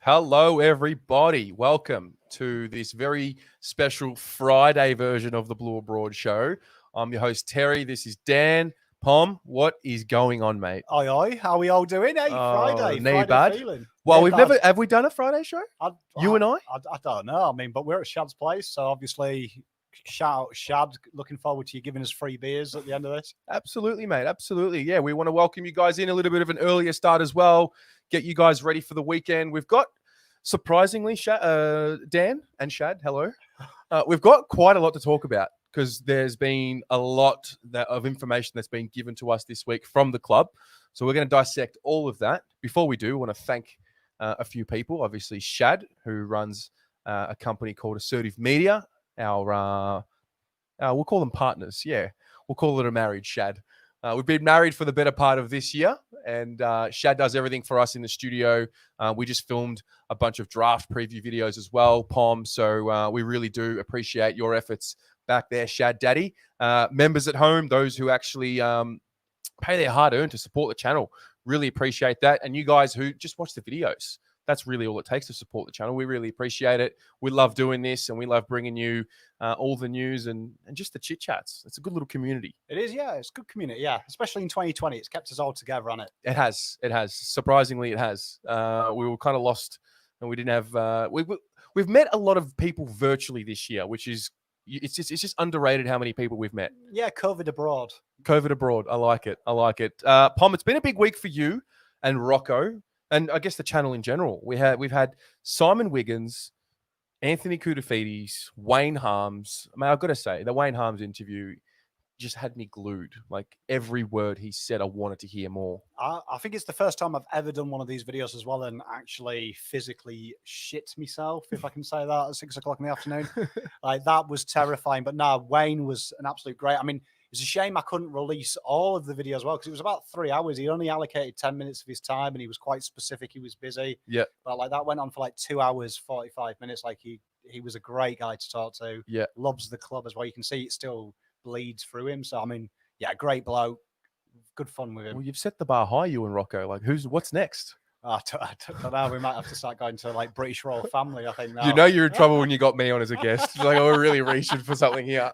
Hello, everybody. Welcome to this very special Friday version of the Blue Abroad show. I'm your host, Terry. This is Dan. Pom, what is going on, mate? Oi, oi. How are we all doing? Hey, Friday. Friday bad. feeling. Well, have we done a Friday show? You and I? I don't know. I mean, but we're at Shad's place. So obviously, shout out Shad. Looking forward to you giving us free beers at the end of this. Absolutely, mate. Absolutely. Yeah, we want to welcome you guys in a little bit of an earlier start as well. Get you guys ready for the weekend. We've got, surprisingly, Dan and Shad, hello. We've got quite a lot to talk about because there's been a lot of information that's been given to us this week from the club. So we're going to dissect all of that. Before we do, we want to thank a few people. Obviously, Shad, who runs a company called Assertive Media. We'll call them partners. Yeah, we'll call it a marriage, Shad. We've been married for the better part of this year, and Shad does everything for us in the studio. We just filmed a bunch of draft preview videos as well, Pom. So we really do appreciate your efforts back there, Shad Daddy. Members at home, those who actually pay their hard-earned to support the channel, really appreciate that. And you guys who just watch the videos, that's really all it takes to support the channel. We really appreciate it. We love doing this, and we love bringing you all the news and just the chit-chats. It's a good little community. It is, yeah. It's a good community, yeah. Especially in 2020. It's kept us all together, hasn't it? It has. It has. Surprisingly, it has. We were kind of lost, and we didn't have... We've met a lot of people virtually this year, which is... It's just underrated how many people we've met. Yeah, COVID abroad. COVID abroad. I like it. Pom, it's been a big week for you and Rocco, and I guess the channel in general. We've had Simon Wiggins, Anthony Koutafidis, Wayne Harms. I mean, I've got to say, the Wayne Harms interview just had me glued. Like, every word he said, I wanted to hear more. I think it's the first time I've ever done one of these videos as well and actually physically shit myself, if I can say that, at 6 o'clock in the afternoon. Like, that was terrifying. But no, Wayne was an absolute great. I mean, it's a shame I couldn't release all of the video as well because it was about 3 hours. He only allocated 10 minutes of his time and he was quite specific. He was busy. Yeah. But like that went on for like 2 hours, 45 minutes. Like he was a great guy to talk to. Yeah. Loves the club as well. You can see it still bleeds through him. So, I mean, yeah, great bloke. Good fun with him. Well, you've set the bar high, you and Rocco. Like, what's next? I don't know. We might have to start going to like British royal family, I think. Now. You know you're in trouble when you got me on as a guest. Like, we're really reaching for something here.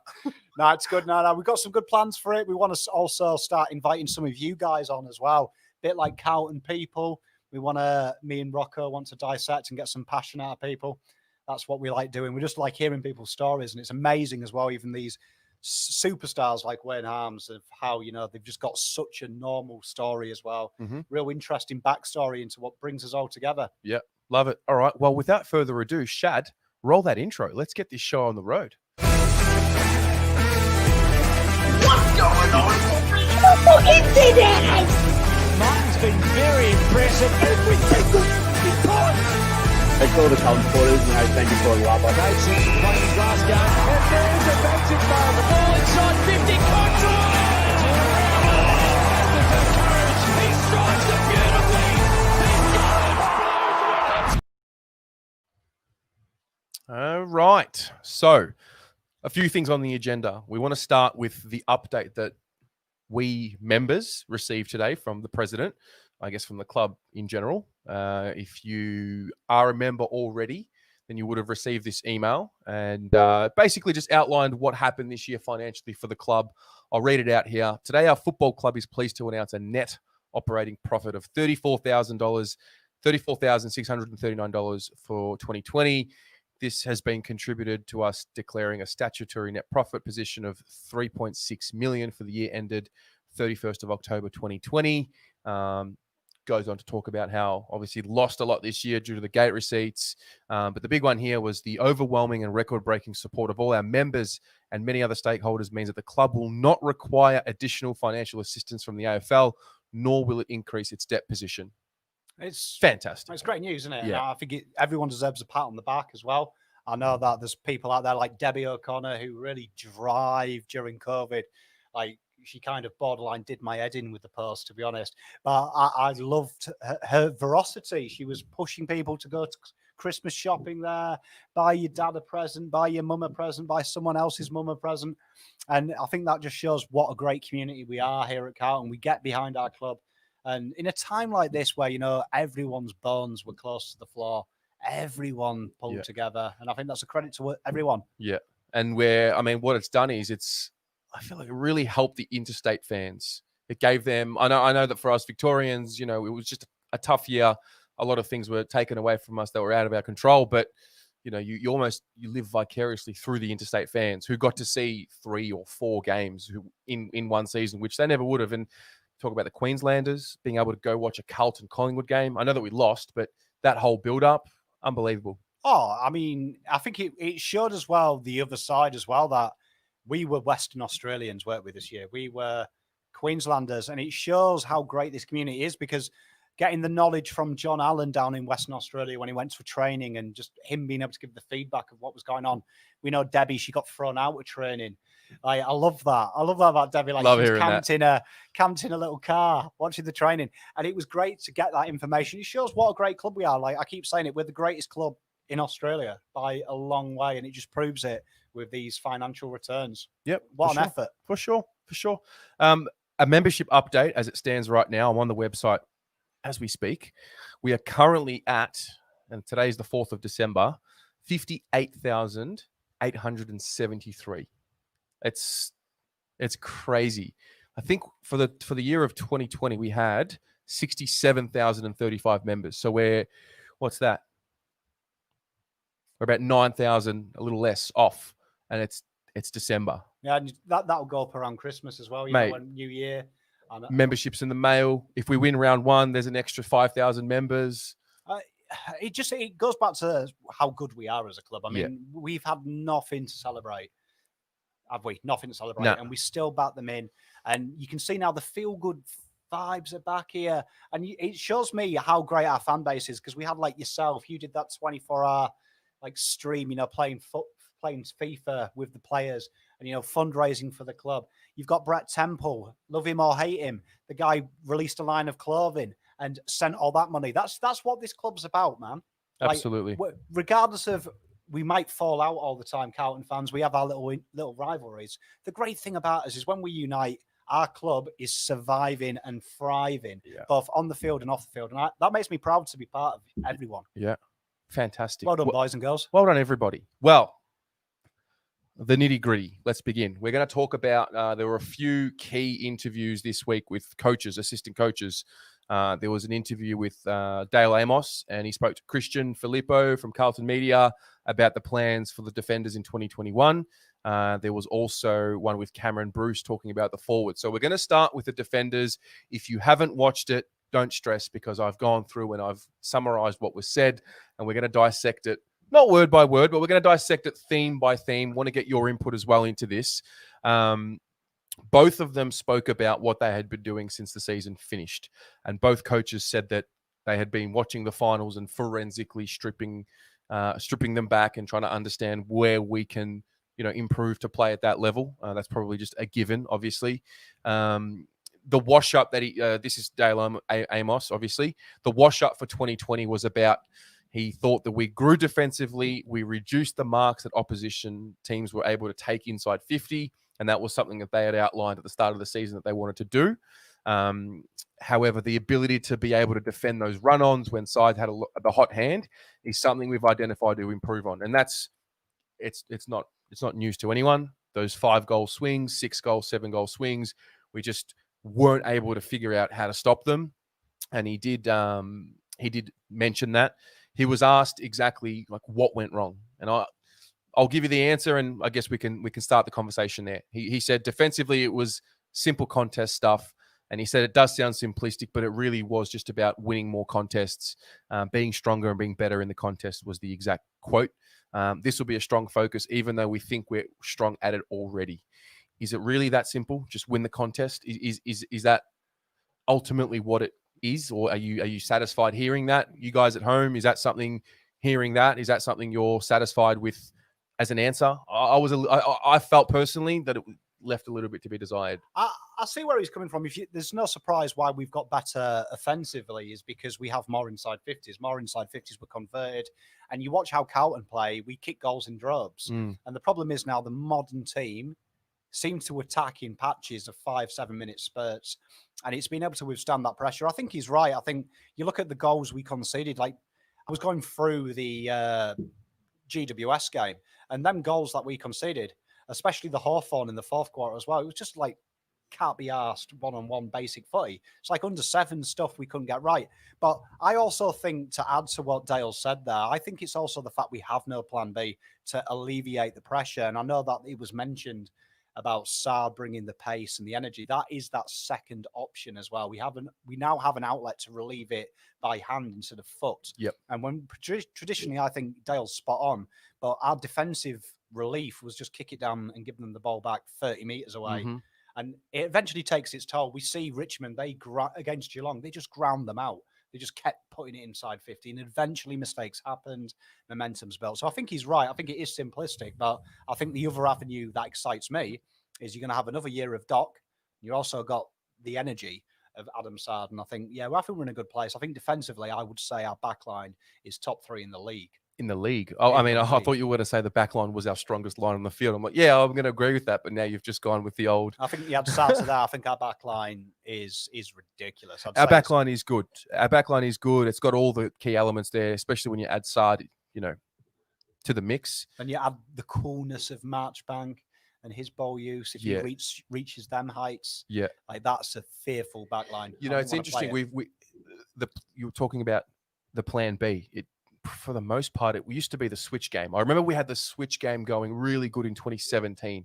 No, it's good. No, we've got some good plans for it. We want to also start inviting some of you guys on as well. A bit like Carlton people. Me and Rocco want to dissect and get some passion out of people. That's what we like doing. We just like hearing people's stories. And it's amazing as well, even these superstars like Wayne Harms, of how, you know, they've just got such a normal story as well. Real interesting backstory into what brings us all together. Yeah, love it. All right. Well, without further ado, Shad, roll that intro. Let's get this show on the road. What's going on for internet? Martin's been very impressive. Every single time. They call the Carlton supporters, you know, thank you for the love. Nate's playing Glasgow. And there's a magic moment. Ball inside 50. Control! He strikes it beautifully. He's got it. All right. So, a few things on the agenda. We want to start with the update that we members received today from the president, I guess from the club in general. If you are a member already, then you would have received this email and basically just outlined what happened this year financially for the club. I'll read it out here. Today, our football club is pleased to announce a net operating profit of $34,639 for 2020. This has been contributed to us declaring a statutory net profit position of $3.6 million for the year ended 31st of October 2020. Goes on to talk about how obviously lost a lot this year due to the gate receipts. But the big one here was the overwhelming and record-breaking support of all our members and many other stakeholders means that the club will not require additional financial assistance from the AFL, nor will it increase its debt position. It's fantastic. It's great news, isn't it? Yeah. I think everyone deserves a pat on the back as well. I know that there's people out there like Debbie O'Connor who really drive during COVID. Like, she kind of borderline did my head in with the post, to be honest. But I loved her veracity. She was pushing people to go to Christmas shopping there, buy your dad a present, buy your mum a present, buy someone else's mum a present. And I think that just shows what a great community we are here at Carlton. We get behind our club. And in a time like this where, you know, everyone's bones were close to the floor, everyone pulled together. And I think that's a credit to everyone. Yeah. And what it's done is I feel like it really helped the interstate fans. It gave them, I know that for us Victorians, it was just a tough year. A lot of things were taken away from us that were out of our control, but you live vicariously through the interstate fans who got to see 3 or 4 games in one season, which they never would have. And talk about the Queenslanders being able to go watch a Carlton Collingwood game. I know that we lost, but that whole build up, unbelievable. Oh, I mean, I think it showed as well the other side as well, that we were Western Australians, weren't we, this year? We were Queenslanders, and it shows how great this community is, because getting the knowledge from John Allen down in Western Australia when he went for training, and just him being able to give the feedback of what was going on. We know Debbie, she got thrown out of training. I love that. I love that about Debbie. Like, she was camped in a little car watching the training, and it was great to get that information. It shows what a great club we are. Like I keep saying it, we're the greatest club in Australia by a long way, and it just proves it with these financial returns. Yep. What an effort. For sure. A membership update as it stands right now. I'm on the website as we speak. We are currently at, and today's the 4th of December, 58,873. It's crazy. I think for the year of 2020, we had 67,035 members. So what's that? We're about 9,000, a little less off, and it's December. Yeah, and that'll go up around Christmas as well. Mate, New Year. Memberships in the mail. If we win round 1, there's an extra 5,000 members. It goes back to how good we are as a club. I mean, we've had nothing to celebrate, have we? Nothing to celebrate, No. And we still back them in. And you can see now the feel-good vibes are back here, and it shows me how great our fan base is, because we had like yourself. You did that 24-hour stream, playing FIFA with the players, and fundraising for the club. You've got Brett Temple, love him or hate him, the guy released a line of clothing and sent all that money. That's what this club's about, man. Absolutely. Regardless of, we might fall out all the time, Carlton fans, we have our little rivalries. The great thing about us is when we unite, our club is surviving and thriving, both on the field and off the field, and that makes me proud to be part of everyone. Yeah. Fantastic. Well done, boys and girls. Well done, everybody. Well, the nitty gritty. Let's begin. We're going to talk about, there were a few key interviews this week with coaches, assistant coaches. There was an interview with Dale Amos, and he spoke to Christian Filippo from Carlton Media about the plans for the defenders in 2021. There was also one with Cameron Bruce talking about the forward. So we're going to start with the defenders. If you haven't watched it, don't stress, because I've gone through and I've summarized what was said, and we're going to dissect it, not word by word, but we're going to dissect it theme by theme. Want to get your input as well into this. Both of them spoke about what they had been doing since the season finished, and both coaches said that they had been watching the finals and forensically stripping them back and trying to understand where we can, improve to play at that level. That's probably just a given, obviously. The wash up that this is Dale Amos, obviously. The wash up for 2020 was about, he thought that we grew defensively, we reduced the marks that opposition teams were able to take inside 50, and that was something that they had outlined at the start of the season that they wanted to do. However, the ability to be able to defend those run-ons when sides had the hot hand is something we've identified to improve on, and it's not news to anyone. Those 5-goal swings, 6-goal, 7-goal swings, we just weren't able to figure out how to stop them. And he did mention that. He was asked exactly what went wrong, and I'll give you the answer, and I guess we can start the conversation there. He said defensively it was simple contest stuff, and he said it does sound simplistic, but it really was just about winning more contests, being stronger and being better in the contest was the exact quote. This will be a strong focus, even though we think we're strong at it already. Is it really that simple? Just win the contest? Is that ultimately what it is, or are you satisfied hearing that? You guys at home, is that something? Hearing that, is that something you're satisfied with as an answer? I felt personally that it left a little bit to be desired. I see where he's coming from. There's no surprise why we've got better offensively is because we have more inside 50s. More inside 50s were converted. And you watch how Carlton play, we kick goals in droves. And the problem is now the modern team seems to attack in patches of 5-7 minute spurts. And it's been able to withstand that pressure. I think he's right. I think you look at the goals we conceded, I was going through the GWS game, and them goals that we conceded, especially the Hawthorn in the fourth quarter as well, it was just like can't be asked one-on-one basic footy. It's like under 7 stuff we couldn't get right. But I also think, to add to what Dale said there, I think it's also the fact we have no plan B to alleviate the pressure. And I know that it was mentioned about Saad bringing the pace and the energy. That is that second option as well. We now have an outlet to relieve it by hand instead of foot. Yep. And when traditionally, I think Dale's spot on, but our defensive relief was just kick it down and give them the ball back 30 meters away. Mm-hmm. And it eventually takes its toll. We see Richmond, against Geelong, they just ground them out. They just kept putting it inside 50, and eventually mistakes happened, momentum's built. So I think he's right. I think it is simplistic, but I think the other avenue that excites me is you're going to have another year of Doc. You also got the energy of Adam Saad, and I think we're in a good place. I think defensively, I would say our backline is top 3 in the league. In the league. Oh, I mean, I thought you were going to say the back line was our strongest line on the field. I'm like, yeah, I'm going to agree with that. But now you've just gone with the old. I think you had Saad to that. I think our back line is ridiculous. Our back line is good. Our back line is good. It's got all the key elements there, especially when you add Saad, to the mix. And you add the coolness of Marchbank and his ball use. If he reaches them heights, like that's a fearful back line. It's interesting. You were talking about the plan B. For the most part, it used to be the switch game. I remember we had the switch game going really good in 2017.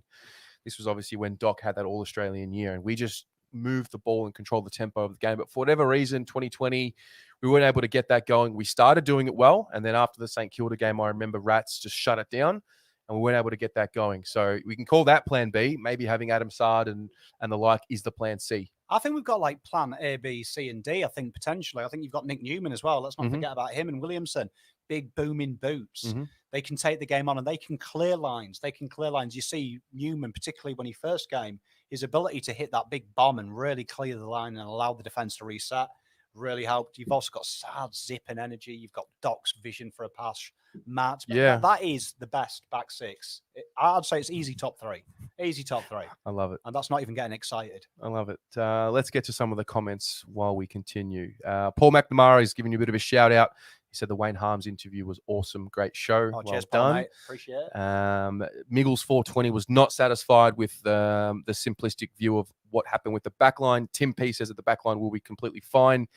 This was obviously when Doc had that All-Australian year, and we just moved the ball and controlled the tempo of the game. But for whatever reason, 2020, we weren't able to get that going. We started doing it well, and then after the St Kilda game, I remember Rats just shut it down, and we weren't able to get that going. So we can call that plan B. Maybe having Adam Saad and the like is the plan C. I think we've got like plan A, B, C, and D. I think potentially. I think you've got Nick Newman as well. Let's not forget about him and Williamson. Big booming boots. They can take the game on and they can clear lines. You see Newman, particularly when he first came, his ability to hit that big bomb and really clear the line and allow the defense to reset really helped. You've also got Saad's zip and energy. You've got Doc's vision for a pass. Matt's. Yeah. That is the best back six. I'd say it's easy top 3. Easy top 3. I love it. And that's not even getting excited. I love it. Let's get to some of the comments while we continue. Paul McNamara is giving you a bit of a shout out. He said the Wayne Harms interview was awesome. Great show. Oh, well cheers, done. Paul, mate. Appreciate it. Miggles420 was not satisfied with the simplistic view of what happened with the backline. Tim P says that the backline will be completely fine.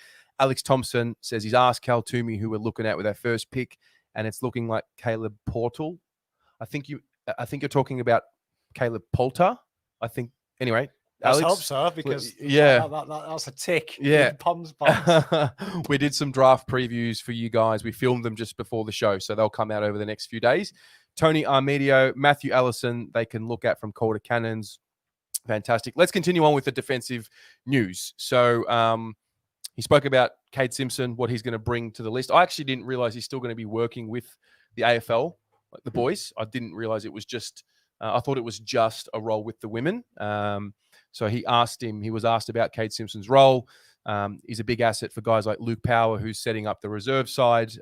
Alex Thompson says he's asked Cal Toomey who we're looking at with our first pick, and it's looking like Caleb Portal. I think you're talking about Caleb Poulter. I think anyway. I hope so, because that's a tick. Yeah. Poms. We did some draft previews for you guys. We filmed them just before the show, so they'll come out over the next few days. Tony Armedio, Matthew Allison, they can look at from Calder Cannons. Fantastic. Let's continue on with the defensive news. So he spoke about Cade Simpson, what he's going to bring to the list. I actually didn't realize he's still going to be working with the AFL, like the boys. I didn't realize it was just, I thought it was just a role with the women. So he was asked about Cade Simpson's role. He's a big asset for guys like Luke Power, who's setting up the reserve side,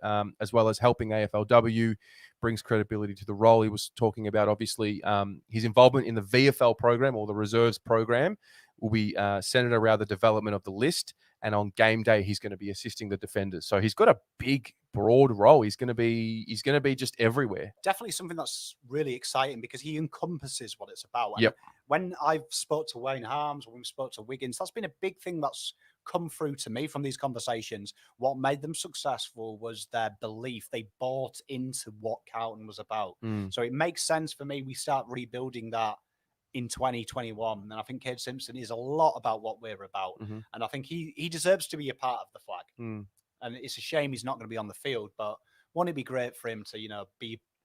as well as helping AFLW, brings credibility to the role. He was talking about, obviously, his involvement in the VFL program or the reserves program will be centered around the development of the list. And on game day, he's going to be assisting the defenders. So he's got a big, broad role. He's going to be just everywhere. Definitely something that's really exciting because he encompasses what it's about. Yep. When I've spoke to Wayne Harms, when we spoke to Wiggins, that's been a big thing that's come through to me from these conversations. What made them successful was their belief. They bought into what Carlton was about. So it makes sense for me. We start rebuilding that in 2021. And I think Cade Simpson is a lot about what we're about. And I think he deserves to be a part of the flag. And it's a shame he's not going to be on the field, but won't it be great for him to,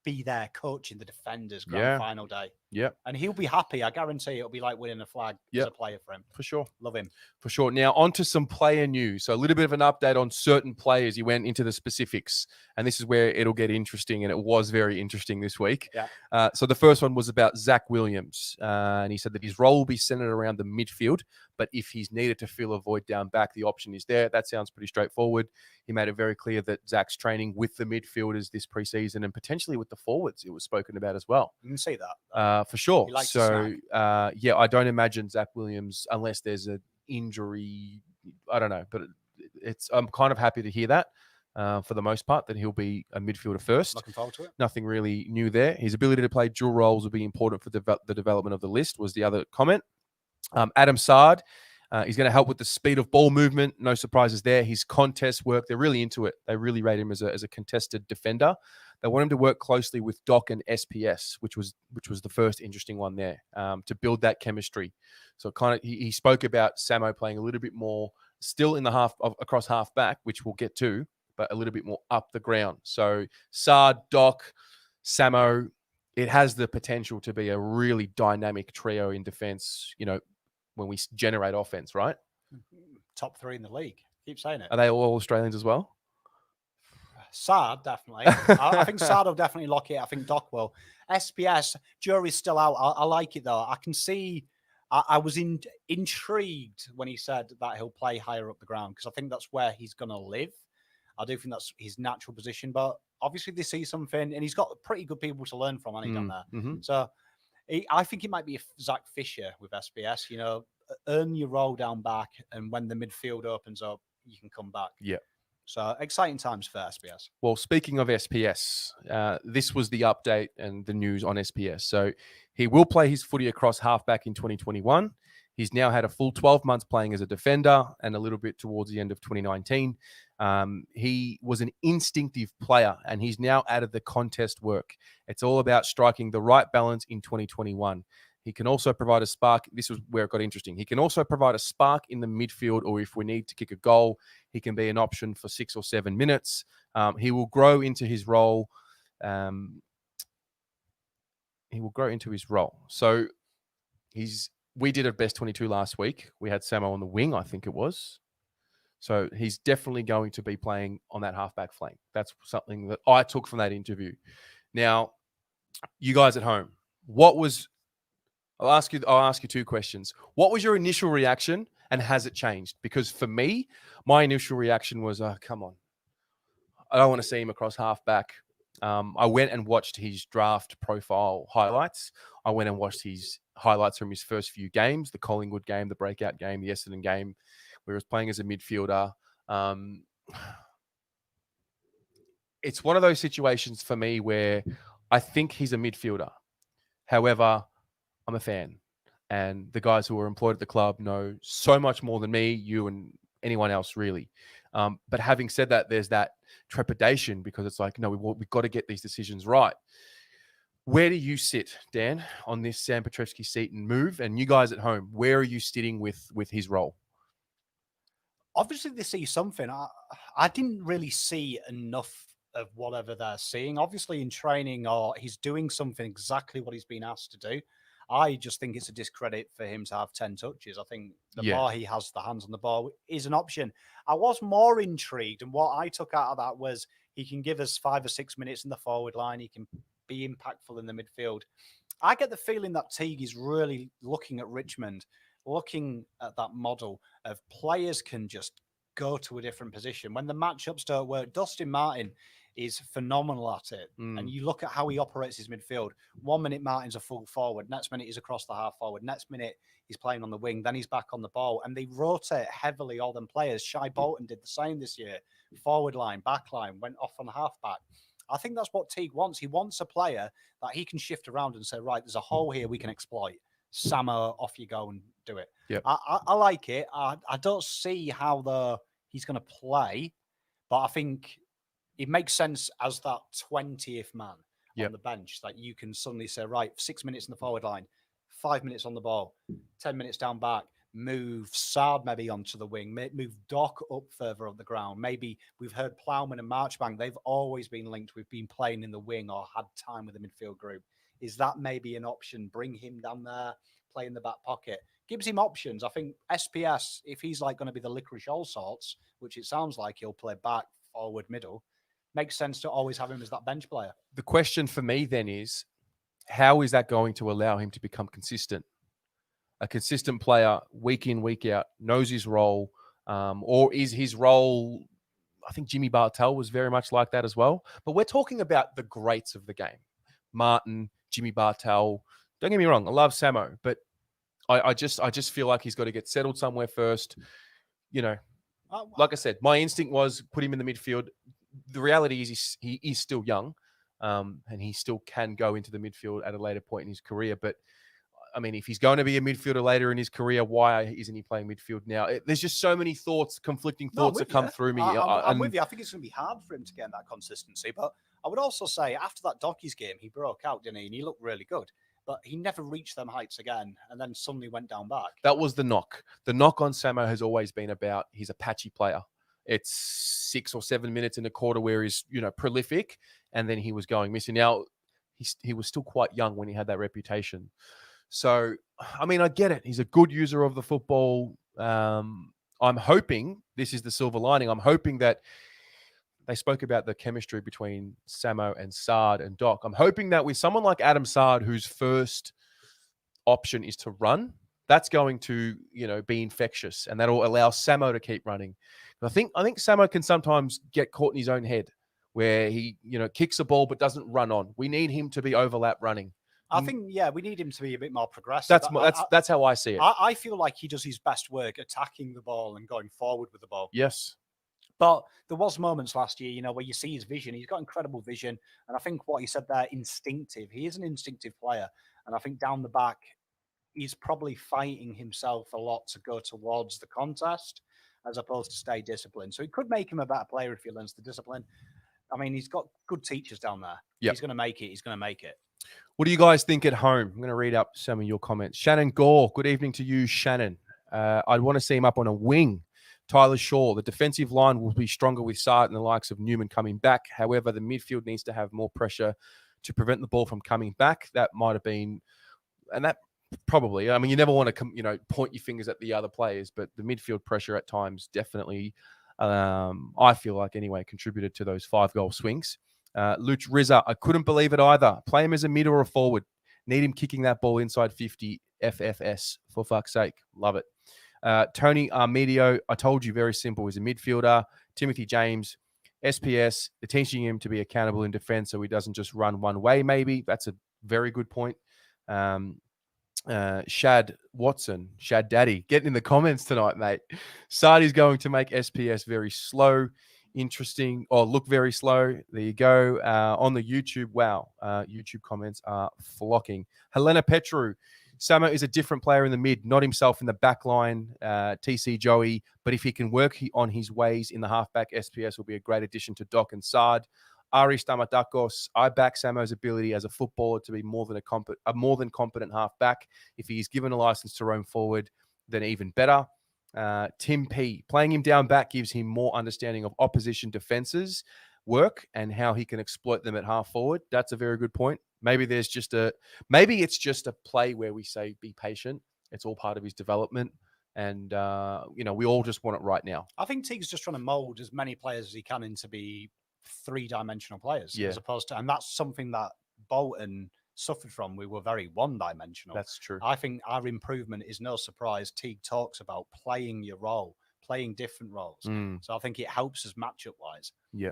be there coaching the defenders grand final day? Yeah. And he'll be happy. I guarantee it'll be like winning a flag as a player for him. For sure. Love him. For sure. Now, on to some player news. So a little bit of an update on certain players. He went into the specifics, and this is where it'll get interesting, and it was very interesting this week. Yeah. So the first one was about Zach Williams, and he said that his role will be centered around the midfield, but if he's needed to fill a void down back, the option is there. That sounds pretty straightforward. He made it very clear that Zach's training with the midfielders this preseason and potentially with the forwards. It was spoken about as well. You can see that. For sure. So, I don't imagine Zach Williams, unless there's an injury, I don't know, but I'm kind of happy to hear that. for the most part, that he'll be a midfielder first. Looking forward to it. Nothing really new there. His ability to play dual roles will be important for the development of the list, was the other comment. Adam Saad, he's going to help with the speed of ball movement. No surprises there. His contest work, they're really into it. They really rate him as a contested defender. They want him to work closely with Doc and SPS, which was the first interesting one there, to build that chemistry. So kind of he spoke about Samo playing a little bit more still in the across half back, which we'll get to, but a little bit more up the ground. So Saad, Doc, Samo, it has the potential to be a really dynamic trio in defense, when we generate offense, right? Top 3 in the league. Keep saying it. Are they all Australians as well? Saad, definitely. I think Saad will definitely lock it. I think Doc will. SPS, jury's still out. I like it, though. I can see... I was intrigued when he said that he'll play higher up the ground, because I think that's where he's going to live. I do think that's his natural position, but obviously they see something, and he's got pretty good people to learn from, hasn't he, down there? Mm-hmm. So I think it might be Zach Fisher with SPS, earn your role down back, and when the midfield opens up, you can come back. Yeah. So exciting times for SPS. Well, speaking of SPS, this was the update and the news on SPS. So he will play his footy across halfback in 2021. He's now had a full 12 months playing as a defender and a little bit towards the end of 2019. He was an instinctive player, and he's now added the contest work. It's all about striking the right balance in 2021. He can also provide a spark. This is where it got interesting. He can also provide a spark in the midfield, or if we need to kick a goal, he can be an option for 6 or 7 minutes. He will grow into his role. So we did a best 22 last week. We had Samo on the wing, I think it was. So he's definitely going to be playing on that halfback flank. That's something that I took from that interview. Now, you guys at home, I'll ask you 2 questions. What was your initial reaction, and has it changed? Because for me, my initial reaction was, oh, come on. I don't want to see him across halfback. I went and watched his draft profile highlights. I went and watched his highlights from his first few games, the Collingwood game, the breakout game, the Essendon game, where he was playing as a midfielder. It's one of those situations for me where I think he's a midfielder. However, I'm a fan, and the guys who are employed at the club know so much more than me, you, and anyone else, really. But having said that, there's that trepidation, because it's like, no, we've got to get these decisions right. Where do you sit, Dan, on this Sam Petrevski-Seton move? And you guys at home, where are you sitting with his role? Obviously, they see something. I didn't really see enough of whatever they're seeing. Obviously, in training, or he's doing something exactly what he's been asked to do. I just think it's a discredit for him to have 10 touches. I think the more he has the hands on the ball is an option. I was more intrigued, and what I took out of that was he can give us 5 or 6 minutes in the forward line. He can be impactful in the midfield. I get the feeling that Teague is really looking at Richmond, looking at that model of players can just go to a different position. When the matchups don't work, Dustin Martin is phenomenal at it. And you look at how he operates his midfield. 1 minute Martin's a full forward. Next minute he's across the half forward. Next minute he's playing on the wing. Then he's back on the ball. And they rotate heavily, all them players. Shai Bolton did the same this year. Forward line, back line, went off on the half back. I think that's what Teague wants. He wants a player that he can shift around and say, right, there's a hole here we can exploit. Samo, off you go and do it. Yep. I like it. I don't see how he's going to play, but I think it makes sense as that 20th man on the bench that you can suddenly say, right, 6 minutes in the forward line, 5 minutes on the ball, 10 minutes down back, move Saad maybe onto the wing, move Doc up further up the ground. Maybe we've heard Plowman and Marchbank, they've always been linked with being playing in the wing or had time with the midfield group. Is that maybe an option? Bring him down there, play in the back pocket. Gives him options. I think SPS, if he's like going to be the licorice all sorts, which it sounds like he'll play back, forward, middle, makes sense to always have him as that bench player. The question for me then is, how is that going to allow him to become consistent? A consistent player, week in, week out, knows his role, or is his role, I think Jimmy Bartell was very much like that as well. But we're talking about the greats of the game. Martin, Jimmy Bartell. Don't get me wrong, I love Samo, but I just feel like he's got to get settled somewhere first. You know, like I said, my instinct was put him in the midfield. the reality is he is still young, and he still can go into the midfield at a later point in his career. But I mean, if he's going to be a midfielder later in his career, why isn't he playing midfield now? There's just so many conflicting thoughts that come through me. I'm with you. I think it's going to be hard for him to get that consistency. But I would also say after that Dockies game, he broke out, didn't he? And he looked really good. But he never reached them heights again, and then suddenly went down back. That was the knock. The knock on Samo has always been about he's a patchy player. It's 6 or 7 minutes in a quarter where he's, prolific, and then he was going missing. Now, he was still quite young when he had that reputation. So, I mean, I get it. He's a good user of the football. I'm hoping this is the silver lining. I'm hoping that they spoke about the chemistry between Samo and Saad and Doc. I'm hoping that with someone like Adam Saad, whose first option is to run, that's going to, be infectious, and that'll allow Samo to keep running. I think Samo can sometimes get caught in his own head where he, kicks the ball but doesn't run on. We need him to be overlap running. I think, we need him to be a bit more progressive. That's how I see it. I feel like he does his best work attacking the ball and going forward with the ball. Yes. But there was moments last year, where you see his vision. He's got incredible vision. And I think what he said there, instinctive. He is an instinctive player. And I think down the back, he's probably fighting himself a lot to go towards the contest as opposed to stay disciplined. So it could make him a better player if he learns the discipline. I mean, he's got good teachers down there. Yep. He's going to make it. He's going to make it. What do you guys think at home? I'm going to read up some of your comments. Shannon Gore, good evening to you, Shannon. I'd want to see him up on a wing. Tyler Shaw, the defensive line will be stronger with Saad and the likes of Newman coming back. However, the midfield needs to have more pressure to prevent the ball from coming back. That might have been, and that probably, I mean, you never want to, point your fingers at the other players, but the midfield pressure at times definitely, I feel like anyway, contributed to those 5-goal swings. Luch Rizza, I couldn't believe it either. Play him as a mid or a forward. Need him kicking that ball inside 50 FFS, for fuck's sake. Love it. Tony Armedio, I told you, very simple. He's a midfielder. Timothy James, SPS, they're teaching him to be accountable in defense so he doesn't just run one way, maybe. That's a very good point. Shad Watson, Shad Daddy, getting in the comments tonight, mate. Saad is going to make SPS very slow. Interesting, or look very slow. There you go. On the YouTube, wow. YouTube comments are flocking. Helena Petru, Samo is a different player in the mid, not himself in the back line, TC Joey, but if he can work on his ways in the halfback, SPS will be a great addition to Doc and Saad. Ari Stamadakos, I back Samo's ability as a footballer to be more than competent halfback. If he is given a license to roam forward, then even better. Tim P, playing him down back gives him more understanding of opposition defenses work and how he can exploit them at half forward. That's a very good point. Maybe it's just a play where we say be patient. It's all part of his development, and we all just want it right now. I think Teague's just trying to mold as many players as he can into be 3-dimensional players, as opposed to, and that's something that Bolton suffered from. We were very one-dimensional. That's true. I think our improvement is no surprise. Teague talks about playing your role, playing different roles. So I think it helps us matchup wise. Yeah.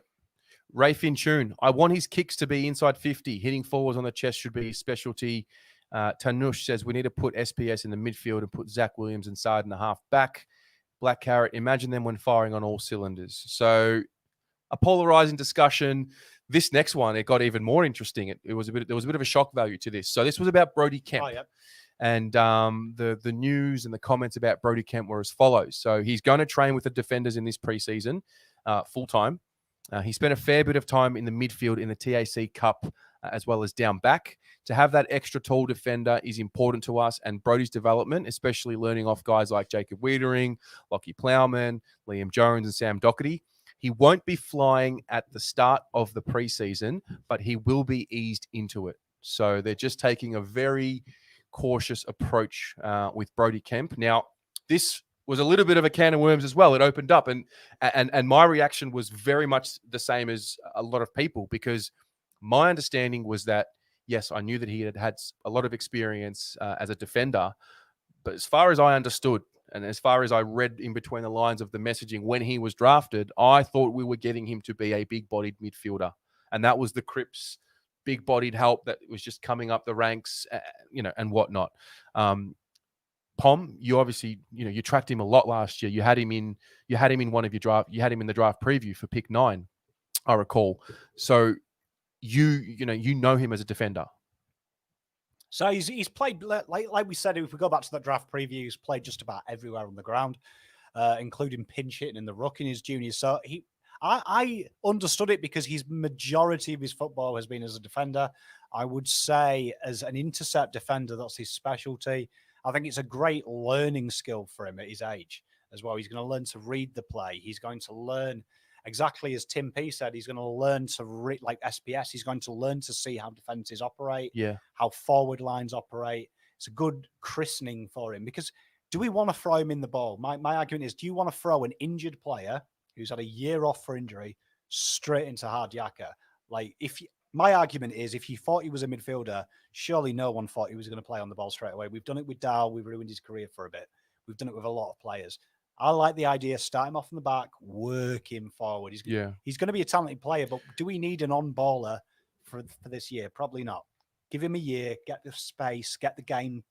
Ray Finchun, I want his kicks to be inside 50. Hitting forwards on the chest should be his specialty. Tanush says we need to put SPS in the midfield and put Zach Williams and Saad in the half back. Black Carrot, imagine them when firing on all cylinders. So a polarizing discussion. This next one, it got even more interesting. There was a bit of a shock value to this. So this was about Brody Kemp. Oh, yep. And the news and the comments about Brody Kemp were as follows. So he's going to train with the defenders in this preseason full-time. He spent a fair bit of time in the midfield in the TAC Cup as well as down back. To have that extra tall defender is important to us, and Brody's development, especially learning off guys like Jacob Wiedering, Lockie Plowman, Liam Jones, and Sam Doherty. He won't be flying at the start of the preseason, but he will be eased into it. So they're just taking a very cautious approach with Brody Kemp. Now, this was a little bit of a can of worms as well. It opened up, and my reaction was very much the same as a lot of people, because my understanding was that, yes, I knew that he had a lot of experience as a defender, but as far as I understood, and as far as I read in between the lines of the messaging when he was drafted, I thought we were getting him to be a big-bodied midfielder, and that was the Crips big-bodied help that was just coming up the ranks, and whatnot. Pom, you obviously, you tracked him a lot last year. You had him in one of your draft. You had him in the draft preview for pick 9. I recall. So you know him as a defender. So he's played, like we said, if we go back to that draft preview, he's played just about everywhere on the ground, including pinch hitting in the ruck in his juniors. So I understood it because his majority of his football has been as a defender. I would say as an intercept defender, that's his specialty. I think it's a great learning skill for him at his age as well. He's going to learn to read the play. He's going to learn, exactly as Tim P said, he's going to learn to read, like SPS, he's going to learn to see how defenses operate, how forward lines operate. It's a good christening for him because do we want to throw him in the ball? My argument is, do you want to throw an injured player who's had a year off for injury straight into hard yakka? Like, my argument is, if you thought he was a midfielder, surely no one thought he was going to play on the ball straight away. We've done it with Dow. We've ruined his career for a bit. We've done it with a lot of players. I like the idea, start him off in the back, work him forward. He's going to be a talented player, but do we need an on-baller for this year? Probably not. Give him a year, get the space, get the game.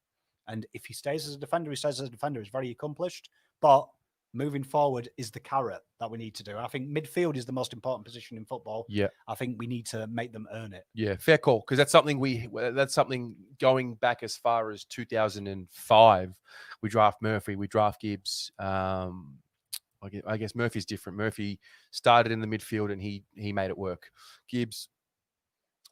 And if he stays as a defender, he stays as a defender. He's very accomplished. But moving forward is the carrot that we need to do. I think midfield is the most important position in football. Yeah. I think we need to make them earn it. Yeah, fair call. Because that's something going back as far as 2005. We draft Murphy, we draft Gibbs. I guess Murphy's different. Murphy started in the midfield and he made it work. Gibbs,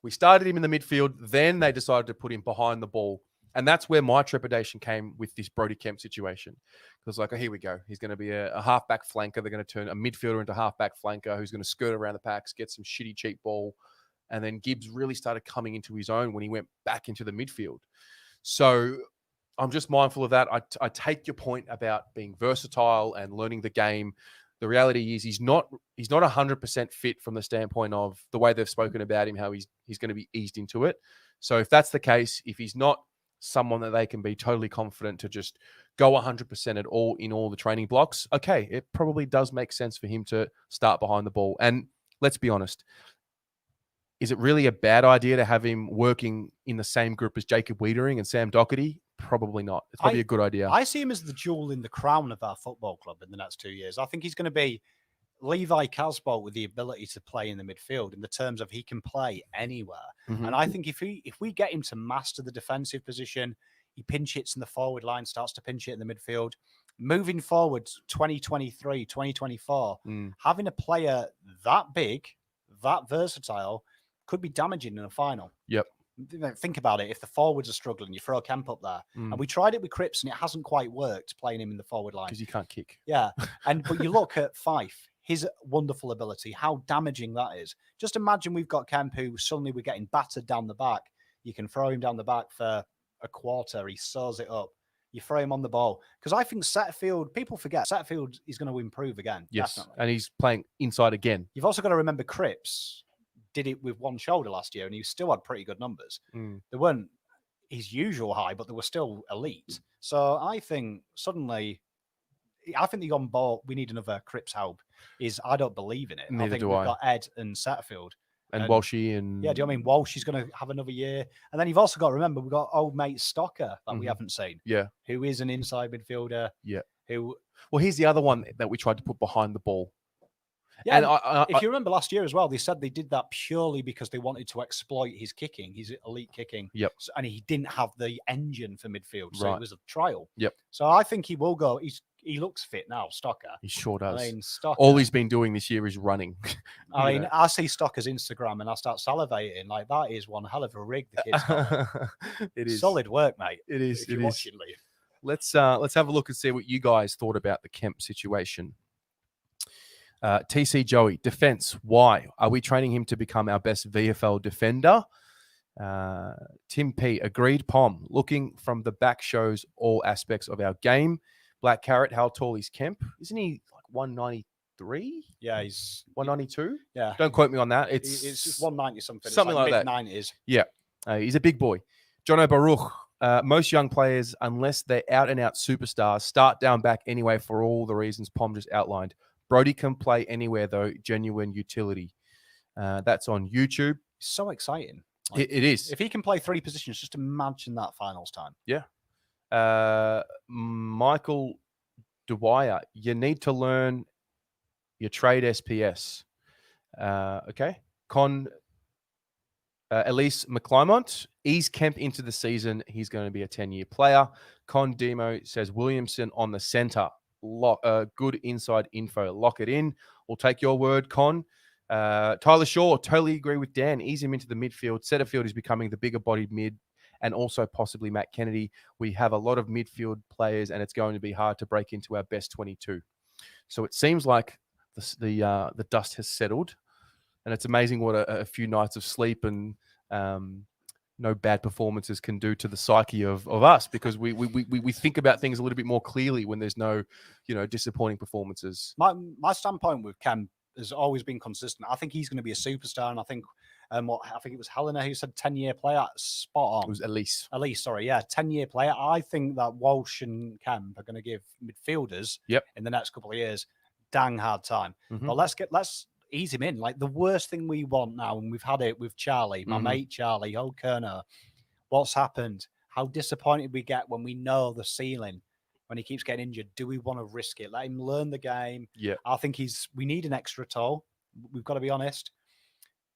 we started him in the midfield, then they decided to put him behind the ball. And that's where my trepidation came with this Brody Kemp situation. Because like, oh, here we go. He's going to be a halfback flanker. They're going to turn a midfielder into halfback flanker who's going to skirt around the packs, get some shitty cheap ball. And then Gibbs really started coming into his own when he went back into the midfield. So I'm just mindful of that. I take your point about being versatile and learning the game. The reality is he's not 100% fit from the standpoint of the way they've spoken about him, how he's going to be eased into it. So if that's the case, if he's not someone that they can be totally confident to just go 100% at all in all the training blocks, okay, it probably does make sense for him to start behind the ball. And let's be honest, is it really a bad idea to have him working in the same group as Jacob Wiedering and Sam Doherty? Probably not. It's probably a good idea. I see him as the jewel in the crown of our football club in the next 2 years. I think he's going to be Levi Casbolt with the ability to play in the midfield in the terms of he can play anywhere. Mm-hmm. And I think if we get him to master the defensive position, he pinch hits in the forward line, starts to pinch hit in the midfield. Moving forward, 2023, 2024, having a player that big, that versatile, could be damaging in a final. Yep. Think about it. If the forwards are struggling, you throw Kemp up there. And we tried it with Cripps and it hasn't quite worked playing him in the forward line. Because you can't kick. Yeah. But you look at Fife, his wonderful ability, how damaging that is. Just imagine we've got Kemp who suddenly we're getting battered down the back. You can throw him down the back for a quarter. He sews it up. You throw him on the ball. Because I think Setterfield, people forget, Setterfield is going to improve again. Yes. Definitely. And he's playing inside again. You've also got to remember Cripps did it with one shoulder last year and he still had pretty good numbers. They weren't his usual high, but they were still elite. So I think suddenly, I think the on ball, we need another Cripps help. I don't believe in it. Neither I think do we've I. got Ed and Setterfield. And Walshy and... Yeah, do you know what I mean? Walsh is going to have another year. And then you've also got to remember, we've got old mate Stocker that we haven't seen. Yeah. Who is an inside midfielder. Yeah. Well, here's the other one that we tried to put behind the ball. Yeah, and if you remember last year as well, they said they did that purely because they wanted to exploit his kicking, his elite kicking. Yep. So, and he didn't have the engine for midfield, so it was a trial. Yep. So I think he will go. He looks fit now, Stocker. He sure does. I mean, Stocker. All he's been doing this year is running. I mean, I see Stocker's Instagram and I start salivating. Like, that is one hell of a rig the kid's got. It is. Solid work, mate. It is. If you watch it, Lee. Let's have a look and see what you guys thought about the Kemp situation. TC Joey, defense. Why? Are we training him to become our best VFL defender? Tim P, agreed. Pom, looking from the back shows all aspects of our game. Black Carrot, how tall is Kemp? Isn't he like 193? Yeah, he's 192. Yeah. Don't quote me on that. It's 190 something. Something like that. Mid-90s. Yeah. He's a big boy. Jono Baruch, most young players, unless they're out and out superstars, start down back anyway for all the reasons Pom just outlined. Brody can play anywhere, though. Genuine utility. That's on YouTube. So exciting. Like, it is. If he can play 3 positions, just imagine that finals time. Yeah. Michael Dwyer, you need to learn your trade SPS. Okay. Elise McClymont, ease Kemp into the season. He's going to be a 10-year player. Con Demo says Williamson on the center. Good inside info. Lock it in. We'll take your word, Con. Tyler Shaw, totally agree with Dan. Ease him into the midfield. Setterfield is becoming the bigger bodied mid, and also possibly Matt Kennedy. We have a lot of midfield players, and it's going to be hard to break into our best 22. So it seems like the dust has settled. And it's amazing what a few nights of sleep and no bad performances can do to the psyche of us, because we think about things a little bit more clearly when there's no, disappointing performances. My standpoint with Kemp has always been consistent. I think he's going to be a superstar, and I think I think it was Helena who said 10-year player. Spot on. It was Elise. Sorry, yeah, 10-year player. I think that Walsh and Kemp are going to give midfielders in the next couple of years dang hard time. Mm-hmm. But let's ease him in. Like, the worst thing we want now, and we've had it with Charlie, my mate Charlie, old Kerner. What's happened? How disappointed we get when we know the ceiling. When he keeps getting injured, do we want to risk it? Let him learn the game. Yeah, I think we need an extra toe. We've got to be honest.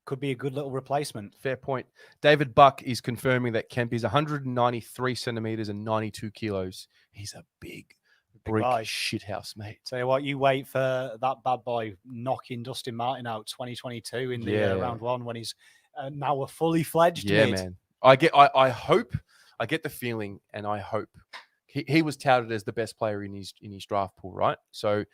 Could be a good little replacement. fair point. David Buck is confirming that Kemp is 193 centimeters and 92 kilos. He's a big brick shithouse, mate. Tell you what, you wait for that bad boy knocking Dustin Martin out 2022 in the round one when he's now a fully fledged mid. Man. I hope, I get the feeling, and I hope he was touted as the best player in his draft pool, right? So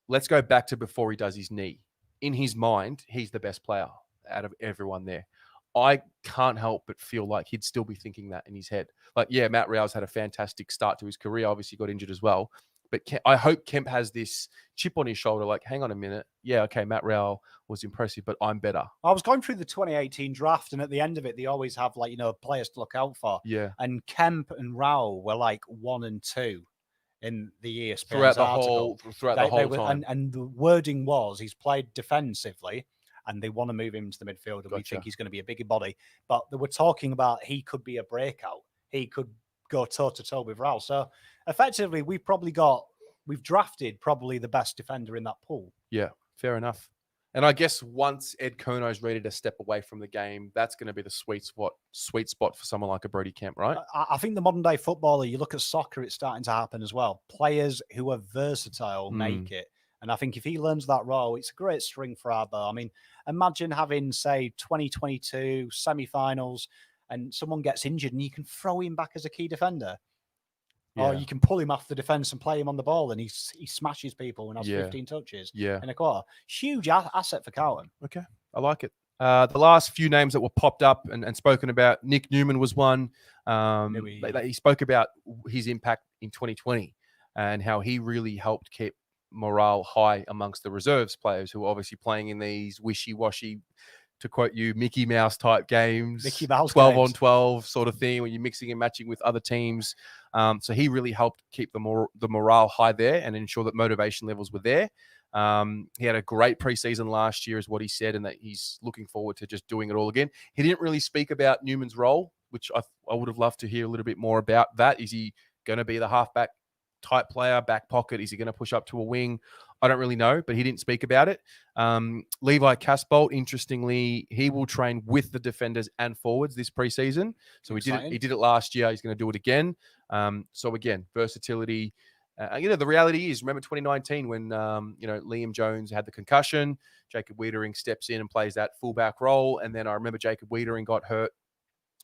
let's go back to before he does his knee. In his mind, he's the best player out of everyone there. I can't help but feel like he'd still be thinking that in his head. Like, yeah, Matt Rowell's had a fantastic start to his career. Obviously got injured as well. But I hope Kemp has this chip on his shoulder, like, hang on a minute. Yeah, okay, Matt Rowell was impressive, but I'm better. I was going through the 2018 draft, and at the end of it, they always have, players to look out for. Yeah. And Kemp and Rowell were 1 and 2 in the ESPN throughout the whole time. And the wording was he's played defensively, and they want to move him into the midfield, and we think he's going to be a bigger body. But they were talking about he could be a breakout. He could go toe-to-toe with Rowell. So effectively, we've drafted probably the best defender in that pool. Yeah, fair enough. And I guess once Ed Kerno's ready to step away from the game, that's going to be the sweet spot for someone like a Brody Kemp, right? I think the modern day footballer, you look at soccer, it's starting to happen as well. Players who are versatile make it. And I think if he learns that role, it's a great string for our bow. I mean, imagine having, say, 2022 semi-finals and someone gets injured and you can throw him back as a key defender. Or you can pull him off the defense and play him on the ball, and he smashes people and has 15 touches in a quarter. Huge asset for Carlton. Okay, I like it. The last few names that were popped up and spoken about, Nick Newman was one. He spoke about his impact in 2020 and how he really helped keep morale high amongst the reserves players who were obviously playing in these wishy-washy, to quote you, Mickey Mouse type games, 12 on 12 sort of thing, where you're mixing and matching with other teams. So he really helped keep the morale high there and ensure that motivation levels were there. He had a great preseason last year, is what he said, and that he's looking forward to just doing it all again. He didn't really speak about Newman's role, which I would have loved to hear a little bit more about that. Is he going to be the halfback type player, back pocket? Is he going to push up to a wing? I don't really know, but he didn't speak about it. Levi Casbolt, interestingly, he will train with the defenders and forwards this preseason. So he did it last year. He's going to do it again. So again, versatility. The reality is, remember 2019 when Liam Jones had the concussion, Jacob Wiedering steps in and plays that fullback role, and then I remember Jacob Wiedering got hurt,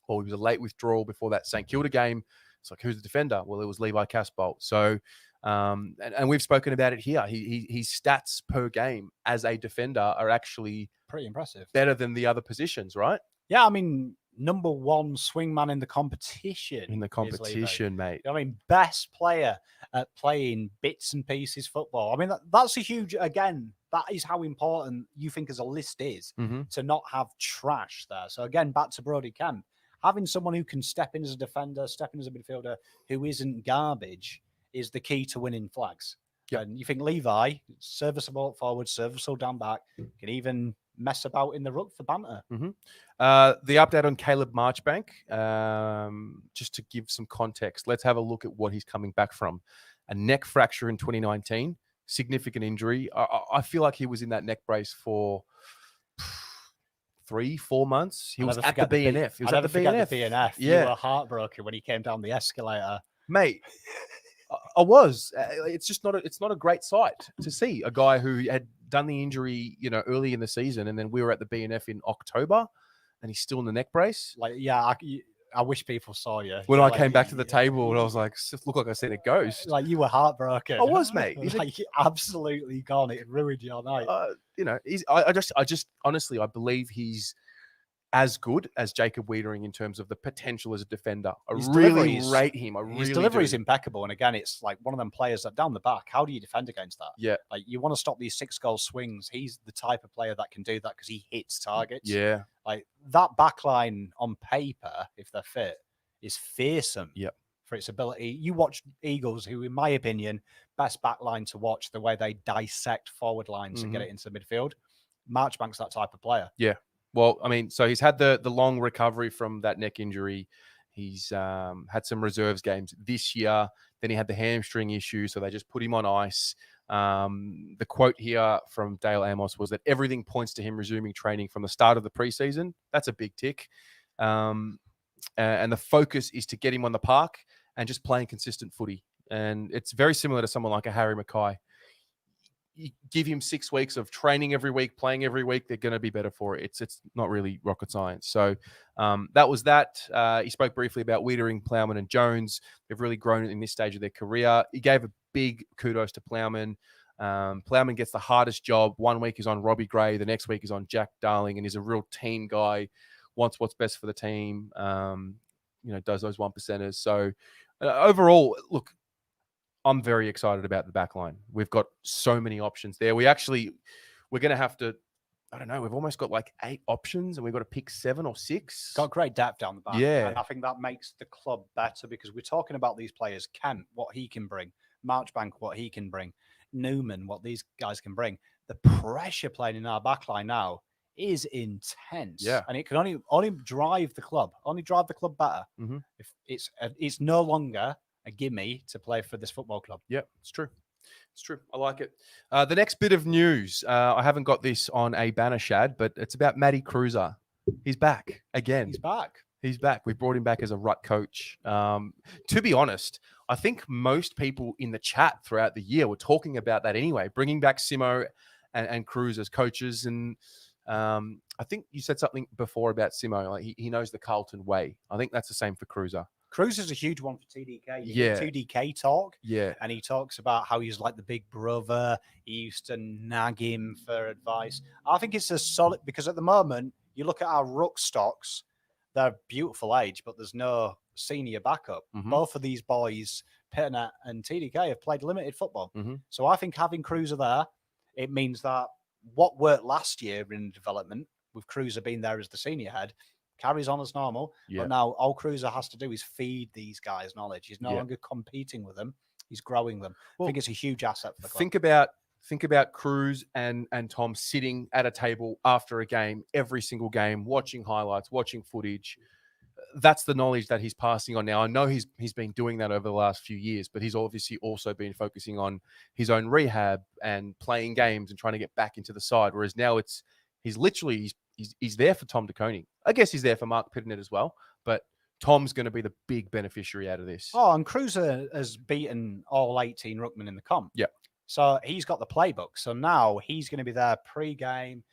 or he was a late withdrawal before that St Kilda game. It's like, who's the defender? Well, it was Levi Casbolt. So, and we've spoken about it here. His stats per game as a defender are actually pretty impressive, better than the other positions, right? Yeah, I mean, number one swingman in the competition. Mate. I mean, best player at playing bits and pieces football. I mean, that's a huge, again, that is how important you think as a list is to not have trash there. So again, back to Brody Kemp. Having someone who can step in as a defender, step in as a midfielder, who isn't garbage, is the key to winning flags. Yep. And you think Levi, serviceable forward, serviceable down back, can even mess about in the ruck for banter. The update on Caleb Marchbank, just to give some context, let's have a look at what he's coming back from. A neck fracture in 2019, significant injury. I feel like he was in that neck brace for 3-4 months. He was at the BNF. He was at the BNF. You were heartbroken when he came down the escalator. Mate, I was. It's just not. It's not a great sight to see a guy who had done the injury, early in the season, and then we were at the BNF in October, and he's still in the neck brace. Like, yeah, I wish people saw you. When I came back to the table, and I was like, "Look like I seen a ghost." Like, you were heartbroken. I was, mate. Like, absolutely gone. It ruined your night. I just honestly, I believe he's as good as Jacob Wiedering in terms of the potential as a defender. I really rate him. His delivery is impeccable. And again, it's like one of them players that down the back, how do you defend against that? Yeah. Like, you want to stop these 6-goal swings. He's the type of player that can do that because he hits targets. Yeah. Like, that back line on paper, if they're fit, is fearsome. Yep. For its ability. You watch Eagles, who, in my opinion, best back line to watch, the way they dissect forward lines and get it into the midfield. Marchbank's that type of player. Yeah. Well, I mean, so he's had the long recovery from that neck injury. He's had some reserves games this year. Then he had the hamstring issue, so they just put him on ice. The quote here from Dale Amos was that everything points to him resuming training from the start of the preseason. That's a big tick. And the focus is to get him on the park and just playing consistent footy. And it's very similar to someone like a Harry Mackay. You give him 6 weeks of training every week, playing every week, they're going to be better for it. It's not really rocket science. So that was that. He spoke briefly about Wiedering, Plowman, and Jones. They've really grown in this stage of their career. He gave a big kudos to Plowman. Plowman gets the hardest job. 1 week is on Robbie Gray. The next week is on Jack Darling, and he's a real team guy, wants what's best for the team, does those 1%ers. So overall, look, I'm very excited about the back line. We've got so many options there. We're going to have to, I don't know, we've almost got like 8 options and we've got to pick 7 or 6. Got great depth down the back. Yeah. And I think that makes the club better because we're talking about these players. Kemp, what he can bring. Marchbank, what he can bring. Newman, what these guys can bring. The pressure playing in our back line now is intense. Yeah. And it can only drive the club better. Mm-hmm. If it's no longer a gimme to play for this football club. Yeah, it's true. It's true. I like it. The next bit of news, I haven't got this on a banner, Shad, but it's about Matty Cruiser. He's back again. He's back. We brought him back as a rut coach. To be honest, I think most people in the chat throughout the year were talking about that anyway, bringing back Simo and Cruz as coaches. And I think you said something before about Simo. Like he knows the Carlton way. I think that's the same for Cruiser. Cruz is a huge one for TDK. Yeah. 2DK talk. Yeah. And he talks about how he's like the big brother. He used to nag him for advice. I think it's a solid, because at the moment, you look at our ruck stocks, they're beautiful age, but there's no senior backup. Mm-hmm. Both of these boys, Pitner and TDK, have played limited football. Mm-hmm. So I think having Cruiser there, it means that what worked last year in development, with Cruiser being there as the senior head, carries on as normal. Yeah. But now all Cruiser has to do is feed these guys knowledge. He's no longer competing with them. He's growing them. Well, I think it's a huge asset for the club. Think about Cruz and Tom sitting at a table after a game, every single game, watching highlights, watching footage. That's the knowledge that he's passing on now. I know he's been doing that over the last few years, but he's obviously also been focusing on his own rehab and playing games and trying to get back into the side. Whereas now he's there for Tom DeConing. I guess he's there for Mark Pitternet as well, but Tom's going to be the big beneficiary out of this. Oh, and Cruiser has beaten all 18 ruckmen in the comp. Yeah. So he's got the playbook. So now he's going to be there pre-game.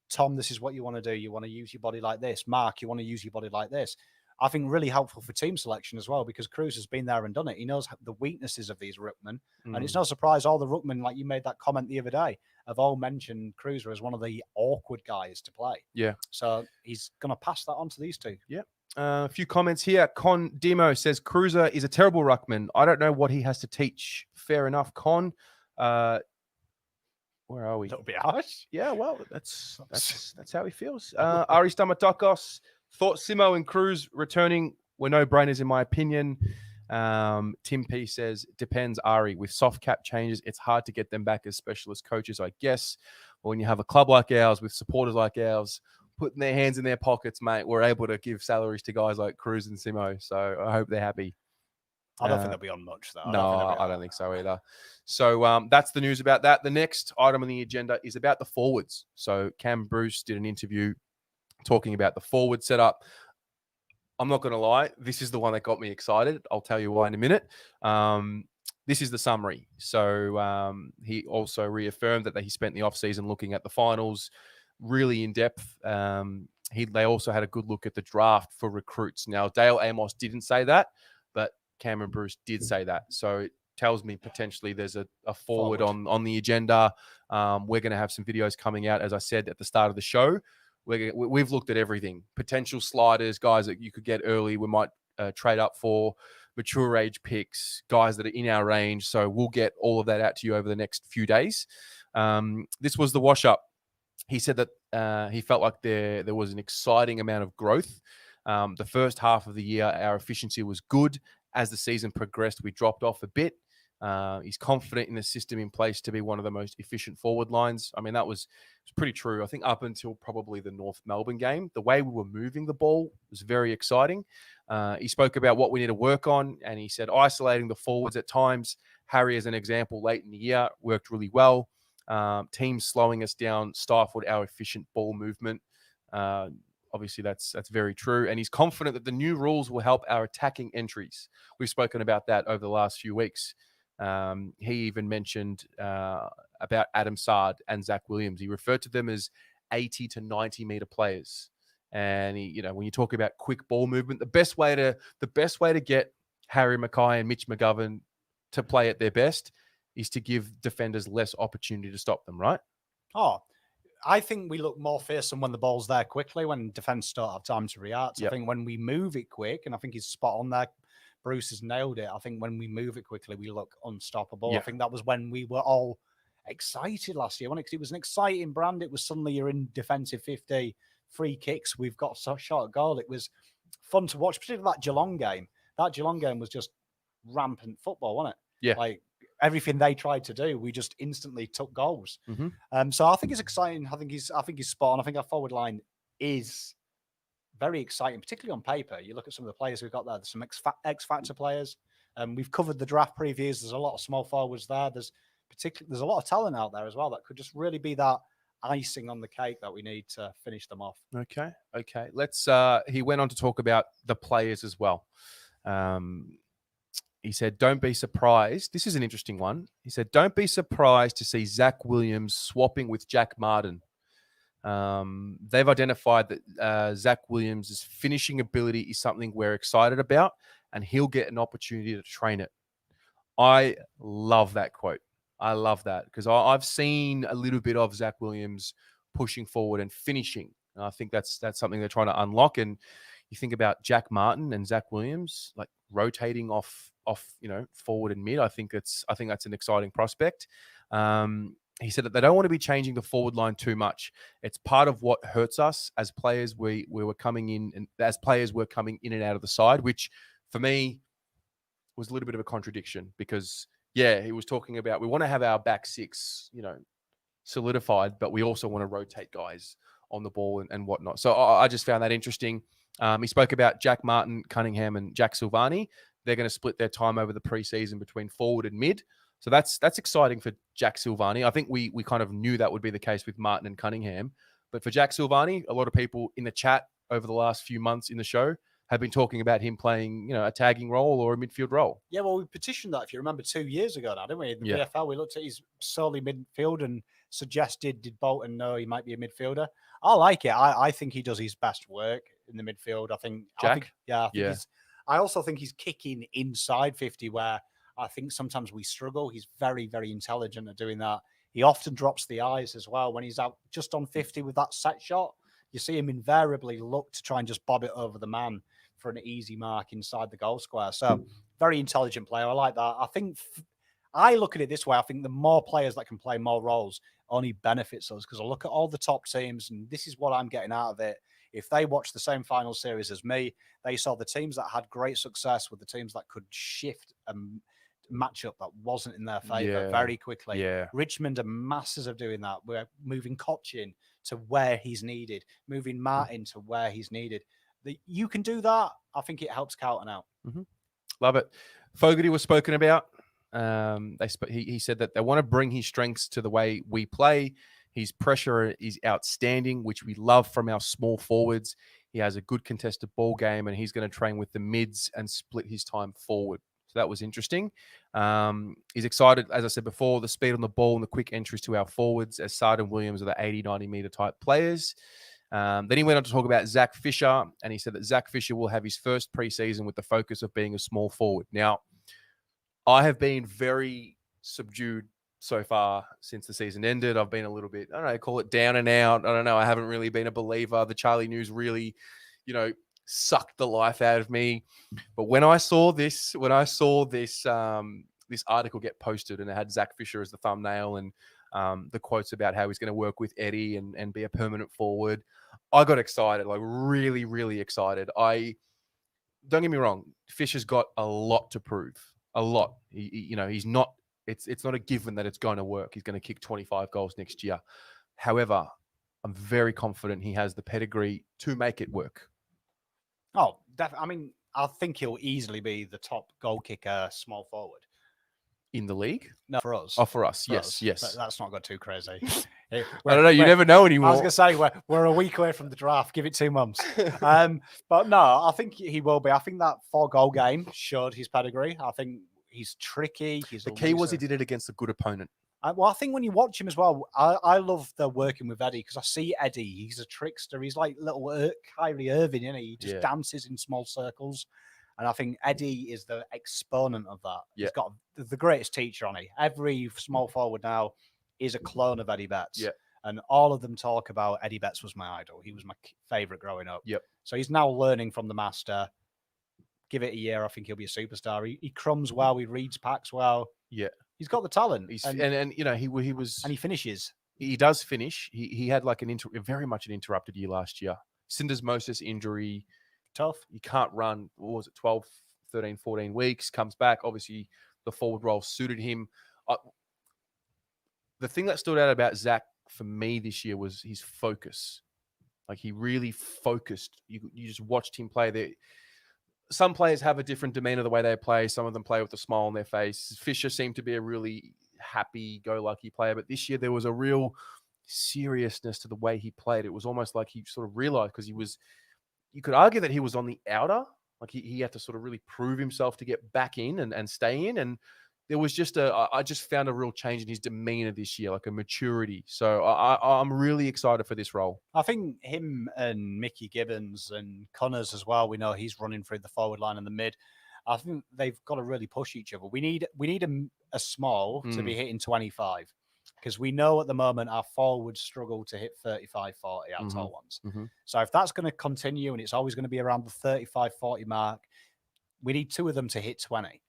Tom, this is what you want to do. You want to use your body like this. Mark, you want to use your body like this. I think really helpful for team selection as well, because Cruz has been there and done it. He knows the weaknesses of these ruckmen. And it's no surprise all the ruckmen, like you made that comment the other day, have all mentioned Cruiser as one of the awkward guys to play. Yeah. So he's going to pass that on to these two. Yeah. A few comments here. Con Demo says Cruiser is a terrible ruckman. I don't know what he has to teach. Fair enough, Con. Where are we? A little bit harsh. Yeah, well, that's how he feels. Ari Stamatokos thought Simo and Cruz returning were no-brainers in my opinion. Tim P says, depends, Ari. With soft cap changes, it's hard to get them back as specialist coaches, I guess. But when you have a club like ours with supporters like ours putting their hands in their pockets, mate, we're able to give salaries to guys like Cruz and Simo. So I hope they're happy. I don't think they'll be on much, though. No, I don't think so either. So that's the news about that. The next item on the agenda is about the forwards. So Cam Bruce did an interview talking about the forward setup. I'm not going to lie. This is the one that got me excited. I'll tell you why in a minute. This is the summary. So he also reaffirmed that he spent the offseason looking at the finals really in depth. They also had a good look at the draft for recruits. Now, Dale Amos didn't say that, but Cameron Bruce did say that. So it tells me potentially there's a forward on the agenda. We're going to have some videos coming out, as I said at the start of the show. We've looked at everything. Potential sliders, guys that you could get early. We might trade up for mature age picks, guys that are in our range. So we'll get all of that out to you over the next few days. This was the wash-up. He said that he felt like there was an exciting amount of growth. The first half of the year, our efficiency was good. As the season progressed, we dropped off a bit. He's confident in the system in place to be one of the most efficient forward lines. I mean, that was pretty true. I think up until probably the North Melbourne game, the way we were moving the ball was very exciting. He spoke about what we need to work on, and he said isolating the forwards at times. Harry, as an example, late in the year, worked really well. Teams slowing us down stifled our efficient ball movement. Obviously, that's very true. And he's confident that the new rules will help our attacking entries. We've spoken about that over the last few weeks. He even mentioned about Adam Saad and Zach Williams. He referred to them as 80 to 90 meter players. And when you talk about quick ball movement, the best way to get Harry Mackay and Mitch McGovern to play at their best is to give defenders less opportunity to stop them, right? Oh, I think we look more fearsome when the ball's there quickly, when defense don't have time to react. Yep. I think when we move it quick, and I think he's spot on there. Bruce has nailed it. I think when we move it quickly, we look unstoppable. Yeah. I think that was when we were all excited last year. Because it was an exciting brand. It was suddenly you're in defensive 50, free kicks. We've got so shot at goal. It was fun to watch, particularly that Geelong game. That Geelong game was just rampant football, wasn't it? Yeah. Like everything they tried to do, we just instantly took goals. Mm-hmm. So I think it's exciting. I think he's spot on. I think our forward line is very exciting, particularly on paper. You look at some of the players we've got there. There's some X-Factor players. We've covered the draft previews. There's a lot of small forwards there. There's a lot of talent out there as well that could just really be that icing on the cake that we need to finish them off. Okay. Let's. He went on to talk about the players as well. He said, "Don't be surprised." This is an interesting one. He said, "Don't be surprised to see Zach Williams swapping with Jack Martin." They've identified that Zach Williams' finishing ability is something we're excited about, and he'll get an opportunity to train it. I love that quote. I love that because I've seen a little bit of Zach Williams pushing forward and finishing. And I think that's something they're trying to unlock. And you think about Jack Martin and Zach Williams, like rotating off, forward and mid. I think that's an exciting prospect. He said that they don't want to be changing the forward line too much. It's part of what hurts us as players. We were coming in, and as players were coming in and out of the side, which for me was a little bit of a contradiction because, yeah, he was talking about we want to have our back six, solidified, but we also want to rotate guys on the ball and whatnot. So I just found that interesting. He spoke about Jack Martin, Cunningham, and Jack Silvani. They're going to split their time over the preseason between forward and mid. So that's exciting for Jack Silvani. I think we kind of knew that would be the case with Martin and Cunningham. But for Jack Silvani, a lot of people in the chat over the last few months in the show have been talking about him playing, a tagging role or a midfield role. Yeah, well, we petitioned that, if you remember, 2 years ago now, didn't we? In the VFL, we looked at his solely midfield and suggested, did Bolton know he might be a midfielder? I like it. I think he does his best work in the midfield. I think I also think he's kicking inside 50 where I think sometimes we struggle. He's very, very intelligent at doing that. He often drops the eyes as well. When he's out just on 50 with that set shot, you see him invariably look to try and just bob it over the man for an easy mark inside the goal square. So very intelligent player. I like that. I think I look at it this way. I think the more players that can play more roles only benefits us because I look at all the top teams and this is what I'm getting out of it. If they watch the same final series as me, they saw the teams that had great success with the teams that could shift a matchup that wasn't in their favor very quickly. Yeah. Richmond are masters of doing that. We're moving Cochin to where he's needed, moving Martin to where he's needed. You can do that. I think it helps Carlton out. Mm-hmm. Love it. Fogarty was spoken about. He said that they want to bring his strengths to the way we play. His pressure is outstanding, which we love from our small forwards. He has a good contested ball game, and he's going to train with the mids and split his time forward. So that was interesting. He's excited, as I said before, the speed on the ball and the quick entries to our forwards, as Saad and Williams are the 80, 90-meter type players. Then he went on to talk about Zach Fisher, and he said that Zach Fisher will have his first preseason with the focus of being a small forward. Now, I have been very subdued so far since the season ended. I've been a little bit, I don't know, call it down and out. I don't know. I haven't really been a believer. The Charlie news really, sucked the life out of me. But when I saw this, this article get posted and it had Zach Fisher as the thumbnail and the quotes about how he's going to work with Eddie and be a permanent forward, I got excited, like really, really excited. Don't get me wrong, Fisher's got a lot to prove. A lot. He's not. It's not a given that it's going to work. He's going to kick 25 goals next year. However, I'm very confident he has the pedigree to make it work. Oh, definitely. I mean, I think he'll easily be the top goal kicker small forward In the league? No, for us. Oh, for us. For Yes, us. yes. That's not got too crazy. I don't know. You never know anymore. I was going to say, we're a week away from the draft. Give it 2 months. But no, I think he will be. I think that 4-goal game showed his pedigree. I think he's tricky. The key was he did it against a good opponent. I think when you watch him as well, I love the working with Eddie because I see Eddie. He's a trickster. He's like little Kyrie Irving, isn't he? He just dances in small circles. And I think Eddie is the exponent of that. Yeah. He's got the greatest teacher on it. Every small forward now is a clone of Eddie Betts. Yeah. And all of them talk about Eddie Betts was my idol. He was my favorite growing up. Yep. So he's now learning from the master. Give it a year, I think he'll be a superstar. He crumbs well, he reads packs well. Yeah. He's got the talent. He was, and he finishes. He does finish. He had like very much an interrupted year last year. Syndesmosis injury. Tough. He can't run. What was it? 12, 13, 14 weeks. Comes back. Obviously, the forward role suited him. The thing that stood out about Zach for me this year was his focus. Like he really focused. You just watched him play there. Some players have a different demeanor the way they play. Some of them play with a smile on their face. Fisher seemed to be a really happy-go-lucky player, but this year there was a real seriousness to the way he played. It was almost like he sort of realized because you could argue that he was on the outer, like he had to sort of really prove himself to get back in and stay in. And there was I just found a real change in his demeanor this year, like a maturity. So I'm really excited for this role. I think him and Mickey Gibbons and Connors as well, we know he's running through the forward line and the mid. I think they've got to really push each other. We need a small to be hitting 25 because we know at the moment our forwards struggle to hit 35, 40, our tall ones. Mm-hmm. So if that's going to continue and it's always going to be around the 35, 40 mark, we need 2 of them to hit 20.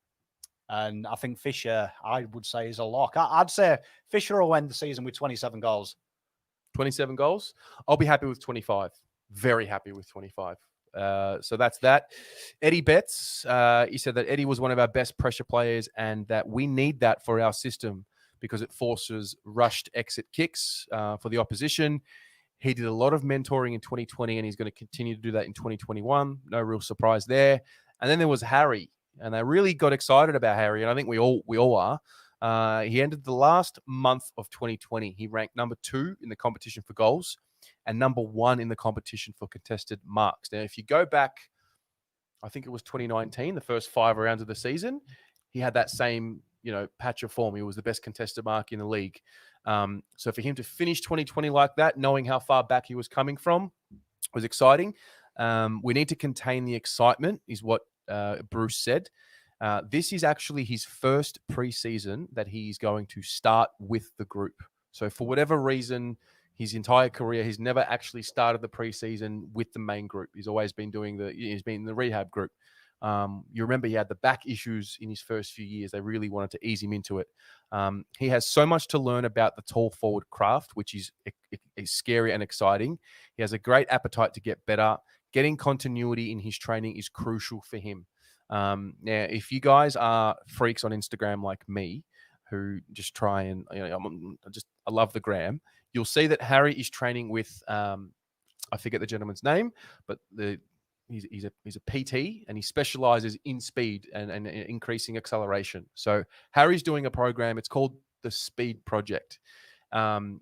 And I think Fisher, I would say, is a lock. I'd say Fisher will end the season with 27 goals. 27 goals? I'll be happy with 25. Very happy with 25. So that's that. Eddie Betts, he said that Eddie was one of our best pressure players and that we need that for our system because it forces rushed exit kicks for the opposition. He did a lot of mentoring in 2020 and he's going to continue to do that in 2021. No real surprise there. And then there was Harry. And they really got excited about Harry, and I think we all are. He ended the last month of 2020. He ranked number 2 in the competition for goals and number 1 in the competition for contested marks. Now, if you go back, I think it was 2019, the first 5 rounds of the season, he had that same patch of form. He was the best contested mark in the league. So for him to finish 2020 like that, knowing how far back he was coming from, was exciting. We need to contain the excitement, is what Bruce said. This is actually his first preseason that he's going to start with the group. So for whatever reason, his entire career, he's never actually started the preseason with the main group. He's always been he's been in the rehab group. You remember he had the back issues in his first few years. They really wanted to ease him into it. He has so much to learn about the tall forward craft, which is scary and exciting. He has a great appetite to get better. Getting continuity in his training is crucial for him. Now, if you guys are freaks on Instagram like me, who just try and, I love the gram, you'll see that Harry is training with, I forget the gentleman's name, but the he's a PT, and he specializes in speed and increasing acceleration. So Harry's doing a program. It's called the Speed Project. Taylor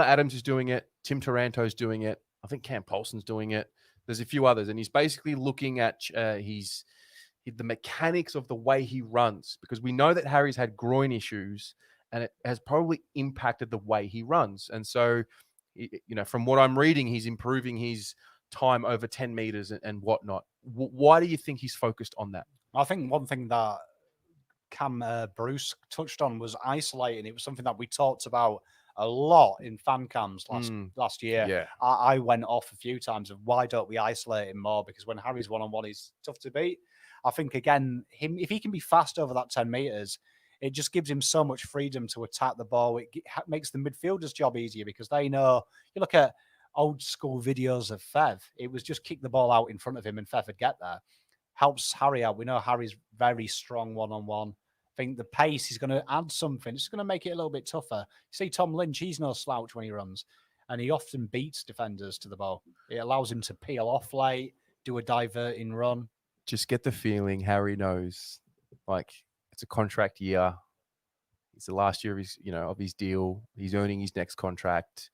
Adams is doing it. Tim Taranto's doing it. I think Cam Paulson's doing it. There's a few others, and he's basically looking at the mechanics of the way he runs, because we know that Harry's had groin issues, and it has probably impacted the way he runs. And so, from what I'm reading, he's improving his time over 10 meters and whatnot. Why do you think he's focused on that? I think one thing that Bruce touched on was isolating. It was something that we talked about a lot in fan cams last year. Yeah. I went off a few times of why don't we isolate him more? Because when Harry's one-on-one, he's tough to beat. I think, again, if he can be fast over that 10 meters, it just gives him so much freedom to attack the ball. It makes the midfielder's job easier, because they know, you look at old school videos of Fev, it was just kick the ball out in front of him and Fev would get there. Helps Harry out. We know Harry's very strong one-on-one. I think the pace is going to add something. It's going to make it a little bit tougher. You see Tom Lynch, he's no slouch when he runs, and he often beats defenders to the ball. It allows him to peel off late, do a diverting run. Just get the feeling Harry knows, like, it's a contract year. It's the last year of his deal. He's earning his next contract.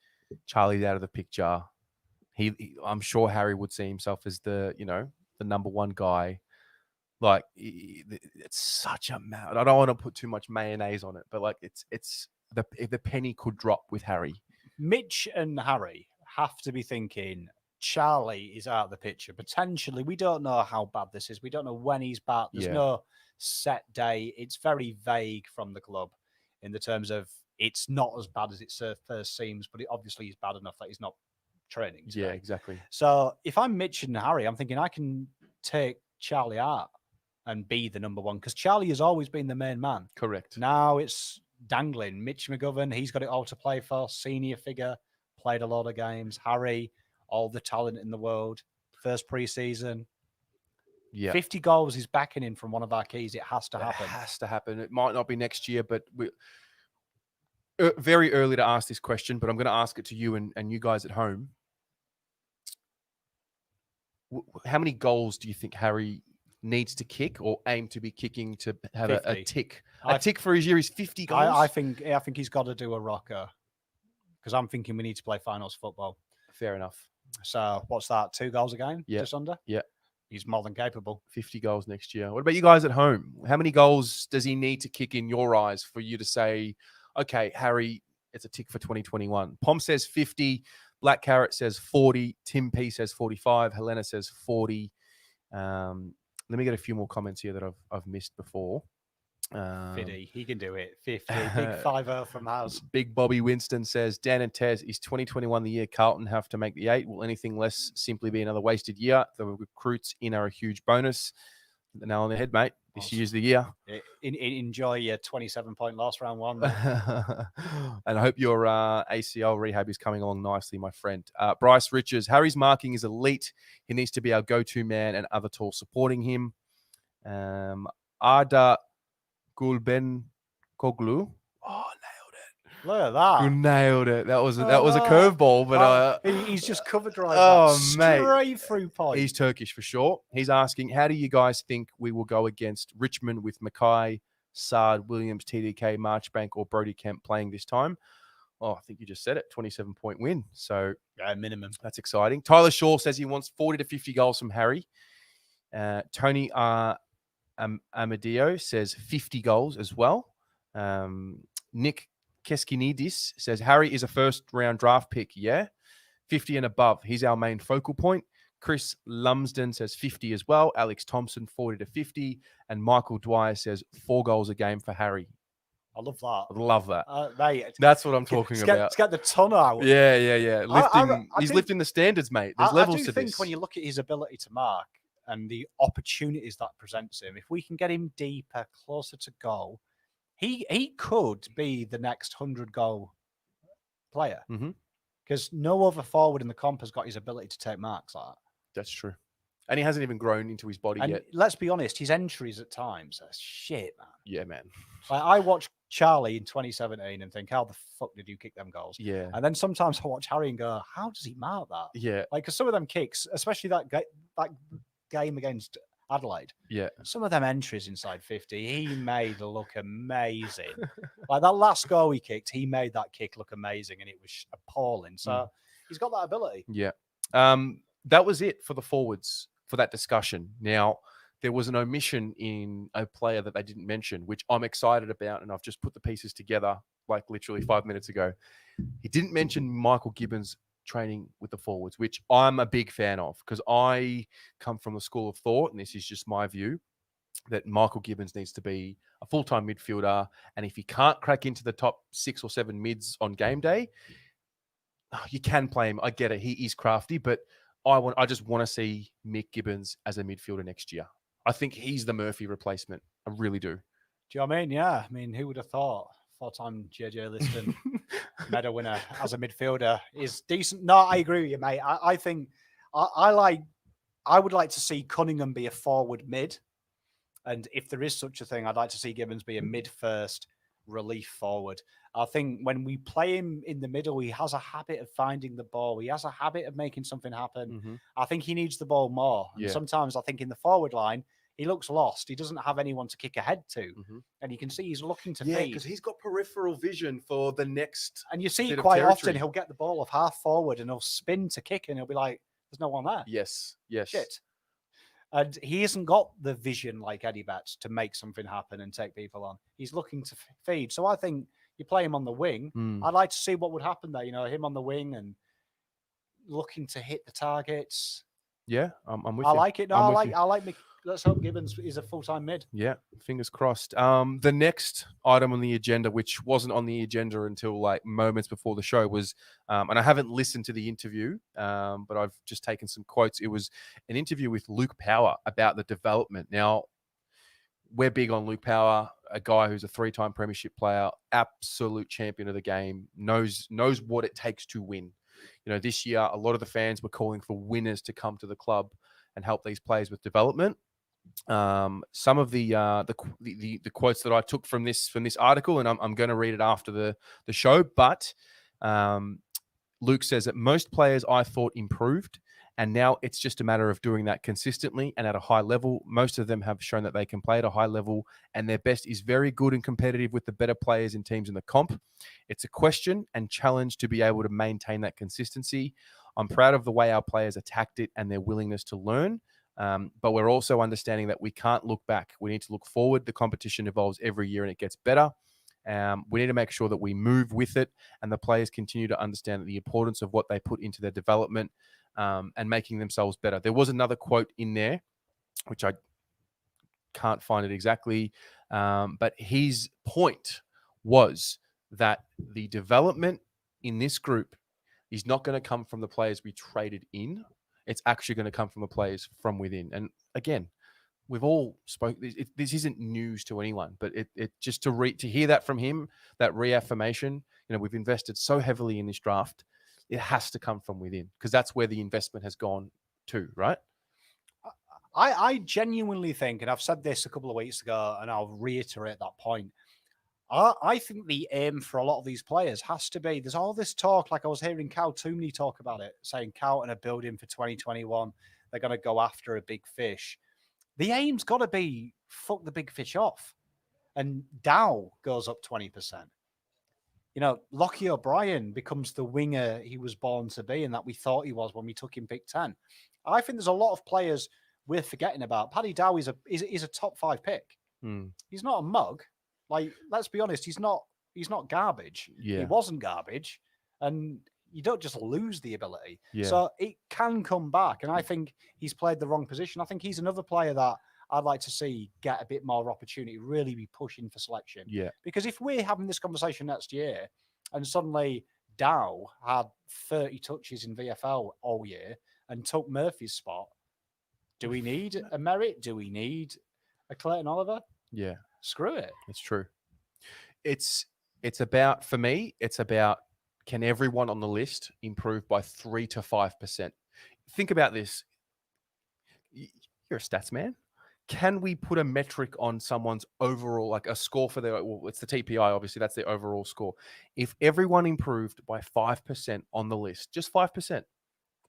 Charlie's out of the picture. I'm sure Harry would see himself as the number one guy. Like, it's such a mouth. I don't want to put too much mayonnaise on it, but like, if the penny could drop with Harry. Mitch and Harry have to be thinking Charlie is out of the picture. Potentially, we don't know how bad this is. We don't know when he's back. There's no set day. It's very vague from the club in the terms of it's not as bad as it first seems, but obviously he's bad enough that he's not training today. Yeah, exactly. So if I'm Mitch and Harry, I'm thinking I can take Charlie out and be the number one, because Charlie has always been the main man. Correct. Now it's dangling. Mitch McGovern, he's got it all to play for. Senior figure, played a lot of games. Harry, all the talent in the world. First preseason. Yeah. 50 goals is backing in from one of our keys. It has to happen. It has to happen. It might not be next year, but very early to ask this question, but I'm going to ask it to you and you guys at home. How many goals do you think Harry needs to kick or aim to be kicking to have a tick? A tick for his year is 50 goals? I think he's got to do a rocker, because I'm thinking we need to play finals football. Fair enough. So what's that? 2 goals a game? Yeah. Just under? Yeah. He's more than capable. 50 goals next year. What about you guys at home? How many goals does he need to kick in your eyes for you to say, okay, Harry, it's a tick for 2021? Pom says 50. Black Carrot says 40. Tim P says 45. Helena says 40. Let me get a few more comments here that I've missed before. 50. He can do it. 50. Big 5-0 from us. Big Bobby Winston says, Dan and Tez, is 2021 the year Carlton have to make the 8? Will anything less simply be another wasted year? The recruits in are a huge bonus. The nail on the head, mate. This year's the year. Enjoy your 27-point loss round 1. And I hope your ACL rehab is coming along nicely, my friend. Bryce Richards, Harry's marking is elite. He needs to be our go-to man and other tools supporting him. Arda Gulben Koglu. Oh, nailed it. Look at that. You nailed it. That was a curveball, but he's just cover drive. Mate. Straight through point. He's Turkish for sure. He's asking, how do you guys think we will go against Richmond with Mackay, Saad, Williams, TDK, Marchbank, or Brody Kemp playing this time? Oh, I think you just said it. 27-point win. So minimum. That's exciting. Tyler Shaw says he wants 40 to 50 goals from Harry. Tony Amadeo says 50 goals as well. Nick Keskinidis says Harry is a first-round draft pick. Yeah, 50 and above. He's our main focal point. Chris Lumsden says 50 as well. Alex Thompson, 40 to 50. And Michael Dwyer says 4 goals a game for Harry. I love that. I love that. Mate, that's what I'm talking about. Let's get the ton out. Yeah. He's lifting the standards, mate. There's levels to this. I think when you look at his ability to mark and the opportunities that presents him, if we can get him deeper, closer to goal, he could be the next 100-goal player. Because no other forward in the comp has got his ability to take marks like that. That's true. And he hasn't even grown into his body yet. Let's be honest, his entries at times are shit, man. Yeah, man. Like, I watch Charlie in 2017 and think, how the fuck did you kick them goals? Yeah. And then sometimes I watch Harry and go, how does he mark that? Yeah. Like, because some of them kicks, especially that game against Adelaide, Yeah. some of them entries inside 50, he made look amazing. Like that last goal he kicked, he made that kick look amazing, and it was appalling. So he's got that ability. Yeah. That was it for the forwards for that discussion. Now, there was an omission in a player that they didn't mention, which I'm excited about, and I've just put the pieces together like literally 5 minutes ago. He didn't mention Michael Gibbons training with the forwards, which I'm a big fan of, because I come from the school of thought, and this is just my view, that Michael Gibbons needs to be a full-time midfielder, and if he can't crack into the top 6 or 7 mids on game day, you can play him. I get it. He is crafty, but I just want to see Mick Gibbons as a midfielder next year. I think he's the Murphy replacement. I really do. Do you know what I mean? Yeah. I mean, who would have thought 4-time JJ Liston medal winner as a midfielder is decent? No, I agree with you, mate. I think I would like to see Cunningham be a forward mid. And if there is such a thing, I'd like to see Gibbons be a mid first relief forward. I think when we play him in the middle, he has a habit of finding the ball. He has a habit of making something happen. I think he needs the ball more. And sometimes I think in the forward line, he looks lost. He doesn't have anyone to kick ahead to. And you can see he's looking to feed. because he's got peripheral vision for the next. And you see quite often he'll get the ball of half forward and he'll spin to kick and he'll be like, there's no one there. Yes. Shit. And he hasn't got the vision like Eddie Betts to make something happen and take people on. He's looking to feed. So I think you play him on the wing. I'd like to see what would happen there. You know, him on the wing and looking to hit the targets. Yeah, I'm with you. I like it. No, I like Mick. Let's hope Gibbons is a full-time mid. Yeah, fingers crossed. The next item on the agenda, which wasn't on the agenda until like moments before the show, was, and I haven't listened to the interview, but I've just taken some quotes. It was an interview with Luke Power about the development. Now, we're big on Luke Power, a guy who's a 3-time premiership player, absolute champion of the game, knows what it takes to win. You know, this year, a lot of the fans were calling for winners to come to the club and help these players with development. Some of the quotes that I took from this article, and I'm going to read it after the show, but Luke says that most players I thought improved, and now it's just a matter of doing that consistently and at a high level. Most of them have shown that they can play at a high level, and their best is very good and competitive with the better players in teams in the comp. It's a question and challenge to be able to maintain that consistency. I'm proud of the way our players attacked it and their willingness to learn. But we're also understanding that we can't look back. We need to look forward. The competition evolves every year and it gets better. We need to make sure that we move with it and the players continue to understand the importance of what they put into their development and making themselves better. There was another quote in there, which I can't find it exactly, but his point was that the development in this group is not going to come from the players we traded in. It's actually going to come from the players from within. And again, we've all spoke. This isn't news to anyone, but it just to hear that from him, that reaffirmation. You know, we've invested so heavily in this draft. It has to come from within because that's where the investment has gone to, right? I genuinely think, and I've said this a couple of weeks ago, and I'll reiterate that point. I think the aim for a lot of these players has to be, there's all this talk, like I was hearing Cal Toomey talk about it, saying Carlton are building for 2021. They're going to go after a big fish. The aim's got to be fuck the big fish off. And Dow goes up 20%. You know, Lockie O'Brien becomes the winger he was born to be and that we thought he was when we took him pick 10. I think there's a lot of players we're forgetting about. Paddy Dow is a top 5 pick. He's not a mug. Like, let's be honest, he's not garbage. Yeah. He wasn't garbage. And you don't just lose the ability. Yeah. So it can come back. And I think he's played the wrong position. I think he's another player that I'd like to see get a bit more opportunity, really be pushing for selection. Yeah. Because if we're having this conversation next year and suddenly Dow had 30 touches in VFL all year and took Murphy's spot, do we need a Merritt? Do we need a Clayton Oliver? Yeah. Screw it. It's true. It's about, for me, it's about, can everyone on the list improve by 3 to 5%? Think about this. You're a stats man. can we put a metric on someone's overall, like a score for their, well, it's the TPI, obviously, that's their overall score. If everyone improved by 5% on the list, just 5%,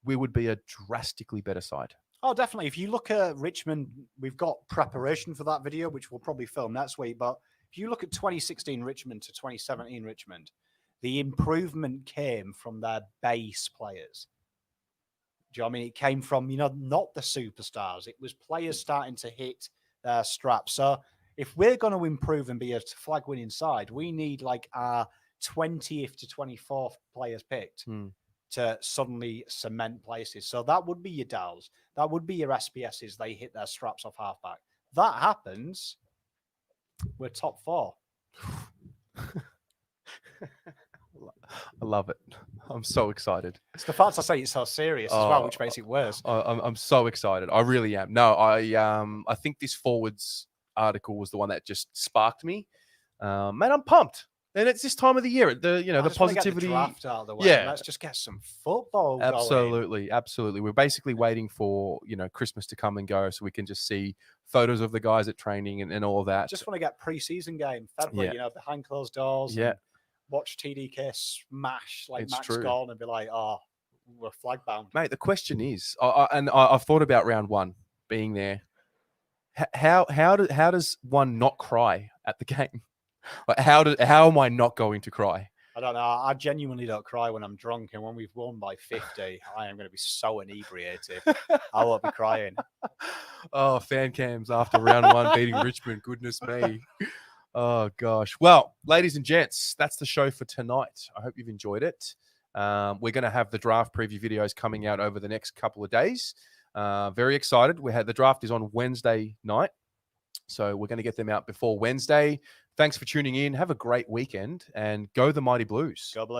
we would be a drastically better side. Oh, definitely. If you look at Richmond, we've got preparation for that video, which we'll probably film next week. But if you look at 2016 Richmond to 2017 Richmond, the improvement came from their base players. Do you know what I mean? It came from, not the superstars. It was players starting to hit their straps. So if we're going to improve and be a flag winning side, we need like our 20th to 24th players picked to suddenly cement places. So that would be your Dowls. That would be your SPSs. They hit their straps off halfback. That happens, we're top 4. I love it. I'm so excited. It's the fact I say it's so serious as well, which makes it worse. I'm so excited. I really am. No, I think this forwards article was the one that just sparked me. Man, I'm pumped. And it's this time of the year. The positivity. Get the draft out of the way. Yeah, Let's just get some football going. Absolutely. We're basically waiting for Christmas to come and go, so we can just see photos of the guys at training and all of that. Just want to get preseason game February, behind closed doors. Yeah. Watch TDK smash It's Max true. Gorn and be like, oh, we're flag bound. Mate, the question is, I've thought about round 1 being there. How does one not cry at the game? Like how am I not going to cry? I don't know. I genuinely don't cry when I'm drunk, and when we've won by 50, I am going to be so inebriated. I won't be crying. Oh, fan cams after round 1 beating Richmond. Goodness me. Oh, gosh. Well, ladies and gents, that's the show for tonight. I hope you've enjoyed it. We're going to have the draft preview videos coming out over the next couple of days. Very excited. The draft is on Wednesday night, so we're going to get them out before Wednesday. Thanks for tuning in. Have a great weekend, and go the Mighty Blues. Go Blues.